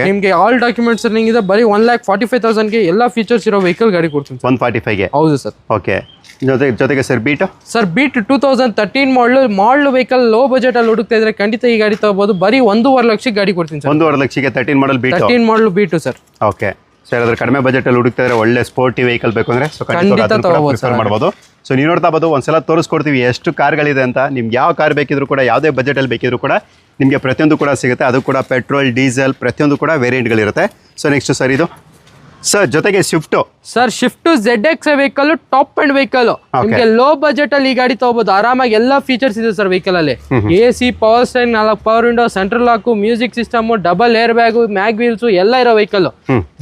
ನಿಮಗೆ all documents running ಇದೆ, ಬರೀ 1,45,000 ಎಲ್ಲ ಫೀಚರ್ಸ್ ಇರೋ ವೆಹಿಕಲ್ ಗಾಡಿ ಕೊಡ್ತೀನಿ 145ಗೆ. ಹೌದು ಸರ್. ಓಕೆ, ಜೊತೆಗೆ sir Beat? Sir Beat 2013 model vehicle, low budget ಅಲ್ಲಿ ಹುಡುಕ್ತಾ ಇದ್ರೆ ಖಂಡಿತ ಈ ಗಾಡಿ ತಗೋಬಹುದು. ಬರೀ 1.5 ಲಕ್ಷಕ್ಕೆ ಗಾಡಿ ಕೊಡ್ತೀನಿ ಸರ್. 1.5 ಲಕ್ಷಕ್ಕೆ 13 ಮಾಡಲ್ ಬೀಟ್. 13 ಮಾಡಲ್ ಬೀಟು ಸರ್. ಓಕೆ ಸರ್, ಅದ್ರ ಕಡಿಮೆ ಬಜೆಟ್ ಅಲ್ಲಿ ಹುಡುಕ್ತಾ ಇದ್ರೆ ಒಳ್ಳೆ ಸ್ಪೋರ್ಟಿ ವೆಹಿಕಲ್ ಬೇಕು ಅಂದ್ರೆ ಪ್ರಿಫರ್ ಮಾಡಬಹುದು. ಸೊ ನೀವು ನೋಡ್ತಾ ಬೋದು, ಒಂದ್ಸಲ ತೋರಿಸ್ಕೊಡ್ತೀವಿ ಎಷ್ಟು ಕಾರ್ಗಳಿದೆ ಅಂತ. ನಿಮ್ಗೆ ಯಾವ ಕಾರ್ ಬೇಕಿದ್ರು ಕೂಡ, ಯಾವುದೇ ಬಜೆಟ್ ಅಲ್ಲಿ ಬೇಕಿದ್ರು ಕೂಡ ನಿಮಗೆ ಪ್ರತಿಯೊಂದು ಕೂಡ ಸಿಗುತ್ತೆ. ಅದು ಕೂಡ ಪೆಟ್ರೋಲ್, ಡೀಸೆಲ್ ಪ್ರತಿಯೊಂದು ಕೂಡ ವೇರಿಯಂಟ್ಗಳಿರುತ್ತೆ. ಸೊ ನೆಕ್ಸ್ಟ್ ಸರ್ ಇದು? ಸರ್ ಜೊತೆಗೆ Swift. Sir shift ZX vehicle, top end vehicle, ನಿಮಗೆ ಲೋ ಬಜೆಟ್ ಅಲ್ಲಿ ಈ ಗಾಡಿ ತಗೋಬಹುದು ಆರಾಮಾಗಿ. ಎಲ್ಲ ಫೀಚರ್ಸ್ ಇದೆ ಸರ್ ವೆಹಿಕಲ್ ಅಲ್ಲಿ. AC, power steering, 4 power window, central lock, music system, double air bag, mag wheels ಎಲ್ಲ ಇರೋ ವೆಹಿಕಲ್.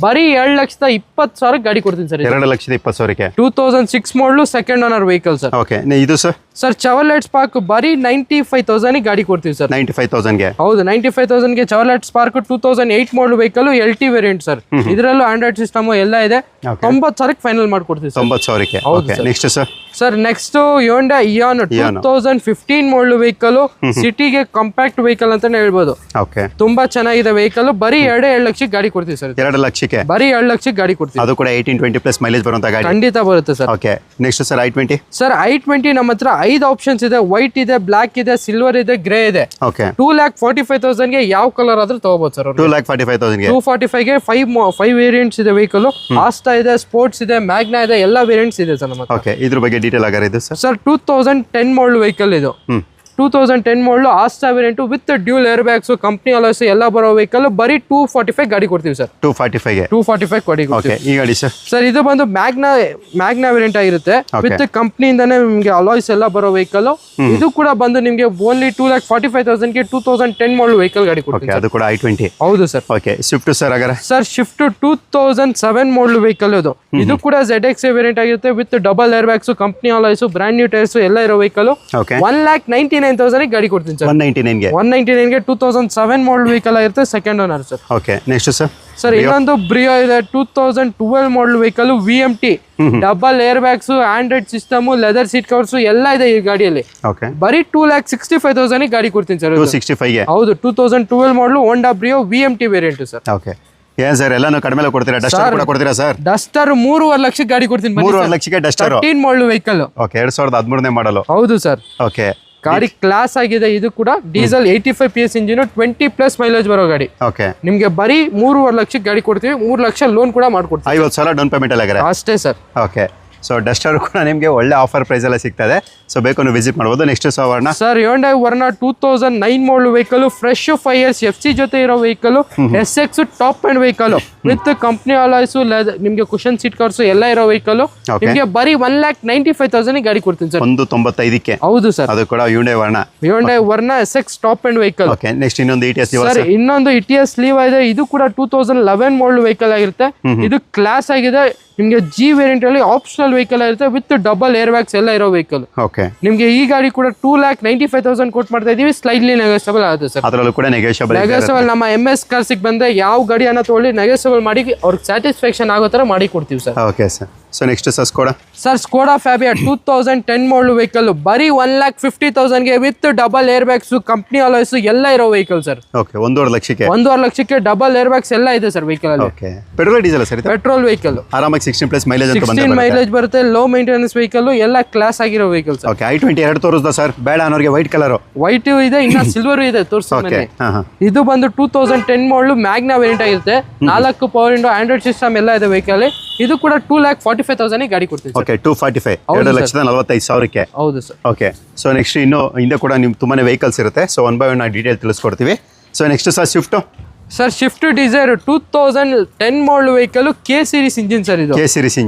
ಬರೀ 2,20,000 ಗಾಡಿ ಕೊಡ್ತೀನಿ ಸರ್. 2,20,000ಕ್ಕೆ 2006 model, second owner vehicle sir. Okay, ಇದು ಸರ್? ಸರ್ ಚೆವರ್ಲೆಟ್ ಸ್ಪಾರ್ಕ್, ಬರೀ 95,000 ಗಾಡಿ ಕೊಡ್ತೀವಿ ಸರ್. 95,000ಗೆ? ಹೌದು, 95,000ಗೆ Chevrolet Spark 2008 model vehicle, LT variant sir. ಇದರಲ್ಲೂ ಆಂಡ್ರಾಯ್ಡ್ ಸಿಸ್ಟಮ್ ಎಲ್ಲ ಇದೆ. 90,000 ಫೈನಲ್ ಮಾಡ್ಕೊಡ್ತೀವಿ ಸರ್. 90,000ಕ್ಕೆ. Okay, next sir? Sir next Hyundai Eon 2015 model vehicle, ಸಿಟಿಗೆ ಕಾಂಪ್ಯಾಕ್ಟ್ ವೆಹಿಕಲ್ ಅಂತಾನೆ ಹೇಳ್ಬೋದು. ಓಕೆ, ತುಂಬಾ ಚೆನ್ನಾಗಿದೆ ವೆಹಿಕಲ್. ಬರೀ 2.5 ಲಕ್ಷಕ್ಕೆ ಗಾಡಿ ಕೊಡ್ತೀವಿ ಸರ್. 2 ಲಕ್ಷಕ್ಕೆ? ಬರೀ 2 ಲಕ್ಷಕ್ಕೆ ಗಾಡಿ ಕೊಡ್ತೀವಿ. ಅದು ಕೂಡ 18-20+ ಮೈಲೇಜ್ ಬರುವಂತ ಗಾಡಿ ಖಂಡಿತ ಬರುತ್ತೆ sir. Okay, next sir i20? Sir i20 ನಮ್ಮ ಹತ್ರ 5 ಆಪ್ಷನ್ಸ್ ಇದೆ. ವೈಟ್ ಇದೆ, ಬ್ಲಾಕ್ ಇದೆ, ಸಿಲ್ವರ್ ಇದೆ, ಗ್ರೇ ಇದೆ. ಓಕೆ, 2,45,000ಗೆ ಯಾವ ಕಲರ್ ಆದ್ರೂ ತಗೋಬಹುದು ಸರ್. 2,45,000ಗೆ 245ಗೆ 5 ವೇರಿಯಂಟ್ಸ್ ಇದೆ ವೆಹಿಕಲ್. ಆಸ್ಟಾ ಇದೆ, ಸ್ಪೋರ್ಟ್ಸ್ ಇದೆ, ಮ್ಯಾಗ್ನಾ ಇದೆ, ಎಲ್ಲ ವೇರಿಯಂಟ್ಸ್ ಇದೆ ಸರ್ ನಮ್ಮ ಹತ್ರ. ಓಕೆ, ಇದ್ರ ಬಗ್ಗೆ ಡೀಟೇಲ್ ಆಗಾರ ಇದು ಸರ್? ಸರ್ 2010 ಮಾಡಲ್ ವೆಹಿಕಲ್ ಇದು. 2010 ಮಾಡಲು Asta variant with dual air bags company alloys ಎಲ್ಲ ಬರೋ ವೆಹಿಕಲ್ ಬರೀ 245 ಗಾಡಿ ಕೊಡ್ತೀವಿ ಸರ್. 245ಗೆ 245 ಗಾಡಿ ಓಕೆ. ಈ ಗಾಡಿ ಸರ್ ಸರ್ ಇದು ಬಂದು ಮ್ಯಾಗ್ನಾ ವೇರಿಯಂಟ್ ಆಗಿರುತ್ತೆ ವಿತ್ ಕಂಪ್ನಿಯಿಂದಾನೆ ನಿಮಗೆ ಅಲಾಯ್ಸ್ ಎಲ್ಲ ಬರೋ ವೆಹಿಕಲ್. ಇದು ಕೂಡ ಬಂದು ನಿಮಗೆ ಓನ್ಲಿ 2,45,000ಗೆ 2010 ಮಾಡಲ್ ವೆಹಿಕಲ್ ಗಾಡಿ ಕೊಡ್ತೀವಿ. ಅದು ಕೂಡ i20. ಹೌದು ಸರ್. ಓಕೆ. ಸ್ವಿಫ್ಟ್ ಸರ್ ಹಾಗಾದ್ರೆ ಸರ್ ಸ್ವಿಫ್ಟ್ 2007 ಮಾಡಲ್ ವೆಹಿಕಲ್ ಇದು ಕೂಡ ZX ವೇರಿಯಂಟ್ ಆಗಿರುತ್ತೆ with double air bags company alloys brand new tyres ಎಲ್ಲ ಇರೋ ವೆಹಿಕಲ್. ಓಕೆ. 1,99,000 ಗಾಡಿ ಕೊಡ್ತೀನಿ ಸರ್. 199ಗೆ 199ಗೆ 2007 ಮಾಡಲ್ ವೆಹಿಕಲ್ ಆಗಿರುತ್ತೆ second owner sir. Okay. Next sir sir ಇನ್ನೊಂದು ಬ್ರಿಯೋ ಇದೆ 2012 ಮಾಡಲ್ vehicle VMT double air bags Android system leather seat covers ಎಲ್ಲ ಇದೆ ಈ ಗಾಡಿಯಲ್ಲಿ. ಓಕೆ. ಬರೀ 2,65,000 ಗಾಡಿ ಕೊಡ್ತೀನಿ ಸರ್. 265ಗೆ ಹೌದು 2012 model Honda Brio VMT variant sir. Okay. ಏನ್ ಸರ್ ಎಲ್ಲಾನು ಕಡಿಮೆ ಕೊಡ್ತೀರಾ? ಡಸ್ಟರ್ ಕೂಡ ಕೊಡ್ತೀರಾ ಸರ್? ಡಸ್ಟರ್ 3.5 ಲಕ್ಷಕ್ಕೆ ಗಾಡಿ ಕೊಡ್ತೀನಿ. 3.5 ಲಕ್ಷಕ್ಕೆ ಡಸ್ಟರ್ 13 ಮಾಡಲ್ ವೆಹಿಕಲ್. ಓಕೆ. 2013ನೇ ಮಾಡಲು. ಹೌದು ಸರ್. ಓಕೆ. ಗಾಡಿ ಕ್ಲಾಸ್ ಆಗಿದೆ. ಇದು ಕೂಡ ಡೀಸೆಲ್ 85 PS ಇಂಜಿನ್ 20+ ಮೈಲೇಜ್ ಬರೋ ಗಾಡಿ. ಓಕೆ. ನಿಮ್ಗೆ ಬರೀ 3.5 ಲಕ್ಷಕ್ಕೆ ಗಾಡಿ ಕೊಡ್ತೀವಿ. 3 ಲಕ್ಷ ಲೋನ್ ಕೂಡ ಮಾಡ್ಕೊಡ್ತೀವಿ. 50,000 ಡೌನ್ ಪೇಮೆಂಟ್ ಎಲ್ಲ ಅಷ್ಟೇ ಸರ್. ಓಕೆ. ಸೊ ಡಸ್ಟರ್ ಕೂಡ ನಿಮಗೆ ಒಳ್ಳೆ ಆಫರ್ ಪ್ರೈಸ್ ಎಲ್ಲ ಸಿಗ್ತದೆ. ಸೊ ಬೇಕು ನೀವು ವಿಸಿಟ್ ಮಾಡ್ಬೋದು. ನೆಕ್ಸ್ಟ್ ವರ್ಣ ಸರ್ ಹ್ಯುಂಡೈ ವರ್ನಾ 2009 ಮಾಡಲ್ ವೆಹಿಕಲ್ ಫ್ರೆಶ್ 5 years FC ಜೊತೆ ಇರೋ vehicle. SX top end vehicle with company alloys ನಿಮ್ಗೆ ಕುಶನ್ ಸೀಟ್ ಕವರ್ಸ್ ಎಲ್ಲ ಇರೋ ವೆಹಿಕಲ್. ನಿಮ್ಗೆ ಬರೀ 1,95,000 ಗಾಡಿ ಕೊಡ್ತೀನಿ ಸರ್. 195ಕ್ಕೆ. ಹೌದು ಸರ್. ಅದು ಕೂಡ Hyundai Verna SX top end vehicle. Okay. Next ಇನ್ನೊಂದು ETS ಸರ್ ಇನ್ನೊಂದು ETS ಲೀವ್ ಇದೆ. ಇದು ಕೂಡ 2011 ಮಾಡಲ್ ವೆಹಿಕಲ್ ಆಗಿರುತ್ತೆ. ಇದು ಕ್ಲಾಸ್ ಆಗಿದೆ. ನಿಮ್ಗೆ G ವೇರಿಯಂಟ್ ಅಲ್ಲಿ ಆಪ್ಷನಲ್ ವೆಹಿಕಲ್ ಇರುತ್ತೆ ವಿತ್ ಡಬಲ್ ಏರ್ ಬ್ಯಾಗ್ಸ್ ಎಲ್ಲ ಇರೋ ವೆಹಿಕಲ್. ಓಕೆ. ನಿಮ್ಗೆ ಈ ಗಾಡಿ ಕೂಡ 2,95,000 ಕೊಟ್ಟು ಮಾಡ್ತಾ ಇದೀವಿ. ಸ್ಲೈಡ್ಲಿ ನೆಗೋಷಿಯಬಲ್ ಆಗುತ್ತೆ ಸರ್. ಅದರಲ್ಲೂ ಕೂಡ ನೆಗೋಷಿಯಬಲ್ ನಮ್ಮ MS ಕಾರ್ಸಿಗೆ ಬಂದ್ರೆ ಯಾವ ಗಾಡಿಯನ್ನ ತಗೊಳ್ಳಿ ನೆಗೋಷಿಯಬಲ್ ಮಾಡಿ ಅವ್ರಿಗೆ ಸ್ಯಾಟಿಸ್ಫ್ಯಾಕ್ಷನ್ ಆಗೋ ತರ ಮಾಡಿ ಕೊಡ್ತೀವಿ sir. Okay sir. So next sir Skoda Fabia 2010 model vehicle ಬರೀ 1,50,000ಗೆ with double air bags company alloys ಎಲ್ಲ ಇರೋ ವೆಹಿಕಲ್ ಸರ್. ಓಕೆ. 1.5 ಲಕ್ಷಕ್ಕೆ 1.5 ಲಕ್ಷಕ್ಕೆ ಡಬಲ್ ಏರ್ ಬ್ಯಾಗ್ಸ್ ಎಲ್ಲ ಇದೆ ಸರ್ ವೆಹಿಕಲ್ ಅಲ್ಲಿ. Okay. Petrol diesel sir? Petrol vehicle. ಆರಾಮಾಗಿ 16+ ಮೈಲೇಜ್ ಅಂತ 16 ಮೈಲೇಜ್ ಬರುತ್ತೆ. ಲೋ ಮೇಂಟೆನೆನ್ಸ್ ವೆಹಿಕಲ್ ಎಲ್ಲ ಕ್ಲಾಸ್ ಆಗಿರೋ ವೆಹಿಕಲ್ ಸರ್. ಓಕೆ. i20 2 ತೋರಿಸ್ದಾ ಸರ್? ಬೇಡ ಅನ್ನೋರಿಗೆ ವೈಟ್ ಕಲರ್. ವೈಟ್ ಇದೆ ಇನ್ನ ಸಿಲ್ವರ್ ಇದೆ ತೋರಿಸ್ತೀನಿ. ಇದು ಬಂದು 2010 ಮಾಡಲ್ ಮ್ಯಾಗ್ನಾ ವೇರಿಯಂಟ್ ಆಗಿರುತ್ತೆ. 4 ಪವರ್ ವಿಂಡೋ ಆಂಡ್ರಾಯ್ಡ್ ಸಿಸ್ಟಮ್ ಎಲ್ಲ ಇದೆ ವೆಹಿಕಲ್. ಇದು ಕೂಡ 2,45,000 ಗಾಡಿ ಕೊಡ್ತೀವಿ. ಓಕೆ. 245 2,45,000ಕ್ಕೆ. ಹೌದು ಸರ್. ಓಕೆ. ಸೊ ನೆಕ್ಸ್ಟ್ ಇನ್ನು ಹಿಂದೆ ಕೂಡ ನಿಮ್ಗೆ ತುಂಬಾನೇ ವೆಹಿಕಲ್ಸ್ ಇರುತ್ತೆ. So one by one detail ತಿಳಿಸ್ಕೊಡ್ತೀವಿ. So next sir Swift. Sir Swift Dzire 2010 model vehicle K series engine sir. ಇದು K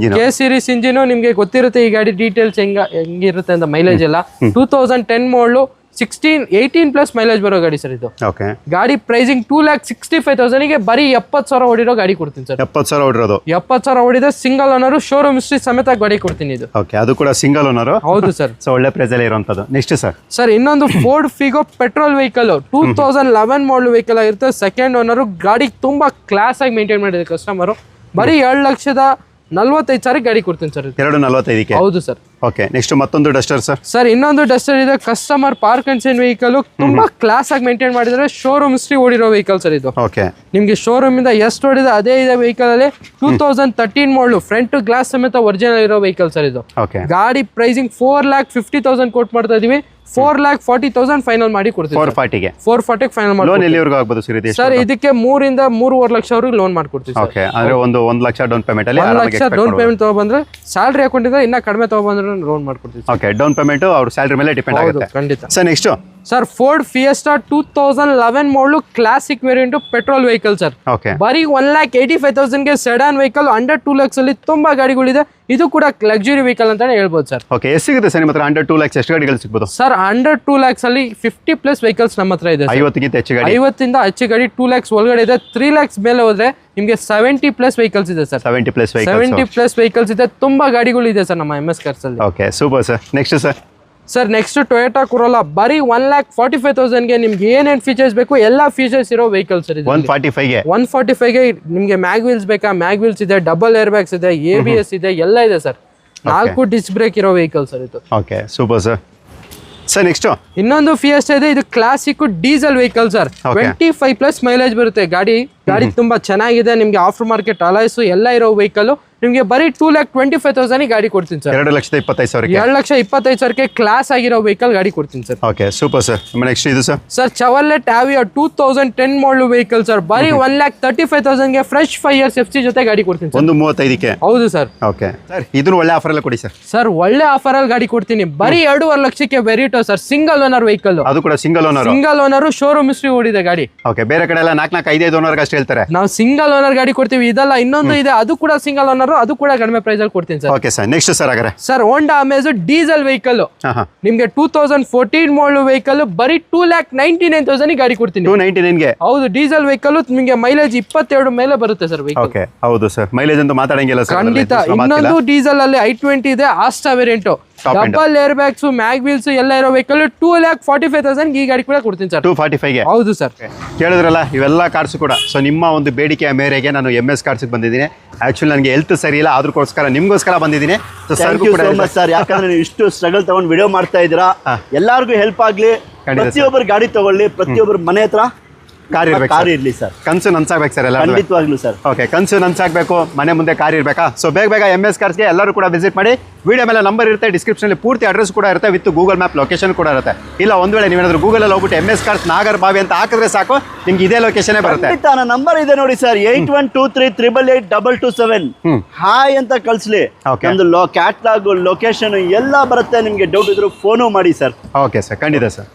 ಸೀರೀಸ್ ಇಂಜಿನ್ ನಿಮ್ಗೆ ಗೊತ್ತಿರುತ್ತೆ ಈ ಗಾಡಿ ಡೀಟೇಲ್ಸ್ ಹೆಂಗಿರುತ್ತೆ ಅಂತ ಮೈಲೇಜ್ ಎಲ್ಲ. 2010 ಮಾಡಲು 18+ ಮೈಲೇಜ್ ಬರೋ ಗಾಡಿ ಸರ್ ಇದು. ಓಕೆ. ಗಾಡಿ ಪ್ರೈಸಿಂಗ್ 2,65,000ಗೆ ಬರೀ 70,000 ಹೊಡಿರೋ ಗಾಡಿ ಕೊಡ್ತೀನಿ ಸರ್. 70,000 ಹೊಡಿರೋದು. 70,000 ಹೊಡಿದ ಸಿಂಗಲ್ ಓನರ್ ಶೋರೂಮ್ ಹಿಸ್ಟ್ರಿ ಸಮೇತ ಗಾಡಿ ಕೊಡ್ತೀನಿ ಇದು. ಓಕೆ. ಅದು ಕೂಡ ಸಿಂಗಲ್ ಓನರ್. ಹೌದು ಸರ್. ಸೊ ಒಳ್ಳೆ ಪ್ರೈಸ್ ಅಲ್ಲಿ ಇರುವಂತದ್ದು. ನೆಕ್ಸ್ಟ್ ಸರ್ ಇನ್ನೊಂದು Ford Figo petrol vehicle 2011 model vehicle ಆಗಿರುತ್ತೆ. Second owner. ಗಾಡಿ ತುಂಬಾ ಕ್ಲಾಸ್ ಆಗಿ ಮೇಂಟೈನ್ ಮಾಡಿದೆ ಕಸ್ಟಮರ್. ಬರೀ 2,45,000 ಗಾಡಿ ಕೊಡ್ತೀನಿ ಸರ್. 2,45ಕ್ಕೆ. ಹೌದು ಸರ್. ಓಕೆ. ನೆಕ್ಸ್ಟ್ ಮತ್ತೊಂದು ಡಸ್ಟರ್ ಸರ್. ಇನ್ನೊಂದು ಡಸ್ಟರ್ ಇದೆ customer park and Sen vehicle. ತುಂಬಾ ಕ್ಲಾಸ್ ಆಗಿ ಮೇಂಟೈನ್ ಮಾಡಿದ್ರೆ ಶೋರೂಮ್ ಹಿಸ್ಟ್ರಿ ಓಡಿರೋ ವೆಹಿಕಲ್ ಸರ್ ಇದು. ಓಕೆ. ನಿಮ್ಗೆ ಶೋರೂಮ್ ಇಂದ ಎಷ್ಟು ಓಡಿದೆ ಅದೇ ಇದೆ ವೆಹಿಕಲ್ ಅಲ್ಲಿ. 2013 ಮಾಡಲು ಫ್ರಂಟ್ ಗ್ಲಾಸ್ ಸಮೇತ ಒರಿಜಿನಲ್ ಇರೋ ವೆಹಿಕಲ್ ಸರ್ ಇದು. ಓಕೆ. ಗಾಡಿ ಪ್ರೈಸಿಂಗ್ 4,50,000 ಕೊಟ್ಟು ಮಾಡ್ತಾ ಇದೀವಿ. 4,40,000 ಫೈನಲ್ ಮಾಡಿ ಕೊಡ್ತೀವಿ. 440ಗೆ 440 ಫೈನಲ್ ಮಾಡಿ. ಲೋನ್ ಎಲ್ಲಿವರೆಗೂ ಆಗ್ಬೋದು ಸರ್? ಇದಕ್ಕೆ 3 ಇಂದ 3.5 ಲಕ್ಷ ವರೆಗೂ ಲೋನ್ ಮಾಡ್ಕೊಡ್ತೀವಿ. ಓಕೆ. ಅಂದ್ರೆ 1 ಲಕ್ಷ ಡೌನ್ ಪೇಮೆಂಟ್ ಅಲ್ಲಿ 1 ಲಕ್ಷ ಡೌನ್ ಪೇಮೆಂಟ್ ತಗೊಬಂದ್ರೆ ಸ್ಯಾಲರಿ ಅಕೌಂಟ್ ಇಂದ ಇನ್ನ ಕಡಿಮೆ ತಗೊಬಂದ್ರೆ ಲೋನ್ ಮಾಡ್ಕೊಡ್ತೀವಿ. ಓಕೆ. ಡೌನ್ ಪೇಮೆಂಟ್ ಅವ್ರ ಸ್ಯಾಲರಿ ಮೇಲೆ ಡಿಪೆಂಡ್ ಆಗುತ್ತೆ. ಖಂಡಿತ sir next sir Ford Fiesta 2011 model classic variant petrol vehicle sir. Okay. ಬರೀ 1,85,000ಗೆ ಸೆಡಾನ್ ವೆಹಿಕಲ್ ಅಂಡರ್ 2 lakhs ಅಲ್ಲಿ ತುಂಬಾ ಗಾಡಿಗಳಿದೆ. ಇದು ಕೂಡ ಲಕ್ಸುರಿ ವೆಹಿಕಲ್ ಅಂತಾನೆ ಹೇಳ್ಬೋದು ಸರ್. ಓಕೆ. ಎಷ್ಟು ಸಿಗುತ್ತೆ ಸರ್ ನಿಮ್ಮ ಹತ್ರ ಅಂಡರ್ 2 lakhs ಎಷ್ಟು ಗಾಡಿಗಳು ಸಿಗ್ಬೋದು ಸರ್? ಅಂಡರ್ 2 lakhs ಅಲ್ಲಿ 50+ ವೆಹಿಕಲ್ಸ್ ನಮ್ಮ ಹತ್ರ ಇದೆ. 50ಗಿಂತ ಹೆಚ್ಚು ಗಾಡಿ. 50ಇಂದ ಹೆಚ್ಚು ಗಾಡಿ 2 lakhs ಒಳಗಡೆ ಇದೆ. 3 lakhs ಮೇಲೆ ಹೋದ್ರೆ ನಿಮಗೆ 70+ ವೆಹಿಕಲ್ಸ್ ಇದೆ ಸರ್. 70+ ವೆಹಿಕಲ್ಸ್ ಇದೆ. ತುಂಬಾ ಗಾಡಿಗಳು ಇದೆ ಸರ್ ನಮ್ಮ MS ಕಾರ್ಸ್ ಅಲ್ಲಿ. Okay. Super sir. Next sir next Toyota corolla ಬರೀ 1,45,000ಗೆ ನಿಮ್ಗೆ ಏನೇನು ಫೀಚರ್ಸ್ ಬೇಕು ಎಲ್ಲ ಫೀಚರ್ಸ್ ಇರೋ ವೆಹಿಕಲ್ ಸರ್ ಇದು. 145ಗೆ ನಿಮ್ಗೆ ಮ್ಯಾಗ್ ವೀಲ್ಸ್ ಬೇಕಾ? ಮ್ಯಾಗ್ ವೀಲ್ಸ್ ಇದೆ. ಡಬಲ್ ಏರ್ ಬ್ಯಾಗ್ಸ್ ಇದೆ. ABS ಇದೆ. ಎಲ್ಲ ಇದೆ ಸರ್. 4 ಡಿಸ್ಕ್ ಬ್ರೇಕ್ ಇರೋ ವೆಹಿಕಲ್ ಸರ್ ಇದು. ಓಕೆ. ಸೂಪರ್ ಸರ್ ನೆಕ್ಸ್ಟ್ ಇನ್ನೊಂದು ಫಿಯೆಸ್ಟಾ ಇದೆ. ಇದು classic diesel vehicle sir. 25+ mileage ಬರುತ್ತೆ ಗಾಡಿ. ಗಾಡಿ ತುಂಬಾ ಚೆನ್ನಾಗಿದೆ. ನಿಮ್ಗೆ ಆಫ್ಟರ್ ಮಾರ್ಕೆಟ್ ಅಲೈಸು ಎಲ್ಲ ಇರೋ ವೆಹಿಕಲ್ ನಿಮ್ಗೆ ಬರೀ 2,25,000 ಗಾಡಿ ಕೊಡ್ತೀನಿ ಸರ್. 2,25,000. 2,25,000 ಕ್ಲಾಸ್ ಆಗಿರೋ ವೆಹಿಕಲ್ ಗಾಡಿ ಕೊಡ್ತೀನಿ sir. Okay super sir. Next ಇದು sir. Sir Chevrolet ಆವಿಯೋ 2010 model vehicle sir. ಬರೀ 1,35,000 ಫ್ರೆಶ್ 5 years FC ಜೊತೆ ಗಾಡಿ ಕೊಡ್ತೀನಿ ಸರ್. 1,35,000. ಹೌದು ಸರ್. ಓಕೆ ಸರ್, ಇದನ್ನು ಒಳ್ಳೆ ಆಫರ್ ಎಲ್ಲ ಕೊಡಿ ಸರ್. ಸರ್ ಒಳ್ಳೆ ಆಫರ್ ಅಲ್ಲಿ ಗಾಡಿ ಕೊಡ್ತೀನಿ. ಬರೀ 2.5 ಲಕ್ಷಕ್ಕೆ Verito sir. Single owner vehicle. ಅದು ಕೂಡ single owner. Single owner showroom history ಓಡಿದೆ ಗಾಡಿ. ಓಕೆ, ಬೇರೆ ಕಡೆ ಎಲ್ಲ 4,5,5 ಓನರ್ ಅಷ್ಟೇ ಹೇಳ್ತಾರೆ. ನಾವು ಸಿಂಗಲ್ ಓನರ್ ಗಾಡಿ ಕೊಡ್ತೀವಿ. ಇದೆಲ್ಲ ಇನ್ನೊಂದು ಇದೆ, ಅದು ಕೂಡ ಸಿಂಗಲ್ ಓನರ್, ಅದು ಕೂಡ ಕಡಿಮೆ ಪ್ರೈಸ್ ಅಲ್ಲಿ ಕೊಡ್ತೀನಿ sir. Okay sir. Next sir ಹಾಗಾದ್ರೆ sir Honda Amaze diesel vehicle ನಿಮ್ಗೆ 2014 ಮಾಡಲ್ ವೆಹಿಕಲ್ ಬರೀ 2,99,000 ಗಾಡಿ ಕೊಡ್ತೀನಿ. 299ಗೆ. ಹೌದು, ಡೀಸೆಲ್ ವೆಹಿಕಲ್ ನಿಮಗೆ ಮೈಲೇಜ್ 22 ಮೇಲೆ ಬರುತ್ತೆ ಸರ್ ವೆಹಿಕಲ್. ಓಕೆ ಹೌದು ಸರ್, ಮೈಲೇಜ್ ಅಂತ ಮಾತಾಡಂಗಿಲ್ಲ ಸರ್. ಖಂಡಿತ. ಇನ್ನೊಂದು ಡೀಸೆಲ್ ಅಲ್ಲಿ i20 ಇದೆ, Asta variant, double air bags, mag wheels ಎಲ್ಲ ಇರೋ ವೆಹಿಕಲ್ 2,45,000 ಈ ಗಾಡಿ ಕೂಡ ಕೊಡ್ತೀನಿ ಸರ್. 245ಗೆ. ಹೌದು ಸರ್. ಕೇಳಿದ್ರಲ್ಲ, ಇವೆಲ್ಲ ಕಾರ್ಸ್ ಕೂಡ. ಸೊ ನಿಮ್ಮ ಒಂದು ಬೇಡಿಕೆಯ ಮೇರೆಗೆ ನಾನು MS ಕಾರ್ಸ್ಗೆ ಬಂದಿದ್ದೀನಿ. ಆಕ್ಚುಲಿ ನನಗೆ ಹೆಲ್ತ್ ಸರಿ ಇಲ್ಲ, ಅದಕ್ಕೋಸ್ಕರ ನಿಮ್ಗೋಸ್ಕರ ಬಂದಿದ್ದೀನಿ. ಸರ್, ಯಾಕಂದ್ರೆ ನೀವು ಇಷ್ಟು ಸ್ಟ್ರಗಲ್ ತಗೊಂಡು ವಿಡಿಯೋ ಮಾಡ್ತಾ ಇದ್ದೀರಾ, ಎಲ್ಲಾರ್ಗು ಹೆಲ್ಪ್ ಆಗ್ಲಿ. ಪ್ರತಿಯೊಬ್ಬರು ಗಾಡಿ ತಗೊಳ್ಳಿ, ಪ್ರತಿಯೊಬ್ಬರು ಮನೆ ಹತ್ರ ಕಾರ್ ಇರ್ಲಿ ಸರ್. ಕನ್ಸು ನನ್ಸಾಗ್ಬೇಕು ಸರ್ ಎಲ್ಲ. ಖಂಡಿತವಾಗ್ಲೂ ಸರ್. ಓಕೆ, ಕನ್ಸು ನನ್ಸಾಗ್ಬೇಕು, ಮನೆ ಮುಂದೆ ಕಾರ್ ಇರಬೇಕಾ? ಸೊ ಬೇಗ MS ಕಾರ್ಸ್ಗೆ ಎಲ್ಲರೂ ಕೂಡ ವಿಸಿಟ್ ಮಾಡಿ. ವಿಡಿಯೋ ಮೇಲೆ ನಂಬರ್ ಇರುತ್ತೆ, ಡಿಸ್ಕ್ರಿಪ್ಷನಲ್ಲಿ ಪೂರ್ತಿ ಅಡ್ರೆಸ್ ಕೂಡ ಇರುತ್ತೆ, ವಿತ್ ಗೂಗಲ್ ಮ್ಯಾಪ್ ಲೊಕೇಶನ್ ಕೂಡ ಇರುತ್ತೆ. ಇಲ್ಲ ಒಂದು ವೇಳೆ ನೀವೇನಾದ್ರೂ ಗೂಗಲಲ್ಲಿ ಹೋಗ್ಬಿಟ್ಟು MS ಕಾರ್ಸ್ ನಾಗರಬಾವಿ ಅಂತ ಹಾಕಿದ್ರೆ ಸಾಕು, ನಿಮ್ಗೆ ಇದೇ ಲೊಕೇಶನ್ ಬರುತ್ತೆ. ನನ್ನ ನಂಬರ್ ಇದೆ ನೋಡಿ ಸರ್, 8123888227. ಹಾಯ್ ಅಂತ ಕಳ್ಸ್ಲಿ. ನಮ್ದು ಕ್ಯಾಟ್ಲಾಗ್, ಲೊಕೇಶನ್ ಎಲ್ಲ ಬರುತ್ತೆ. ನಿಮ್ಗೆ ಡೌಟ್ ಇದ್ರು ಫೋನು ಮಾಡಿ ಸರ್. ಓಕೆ ಸರ್, ಖಂಡಿತ ಸರ್.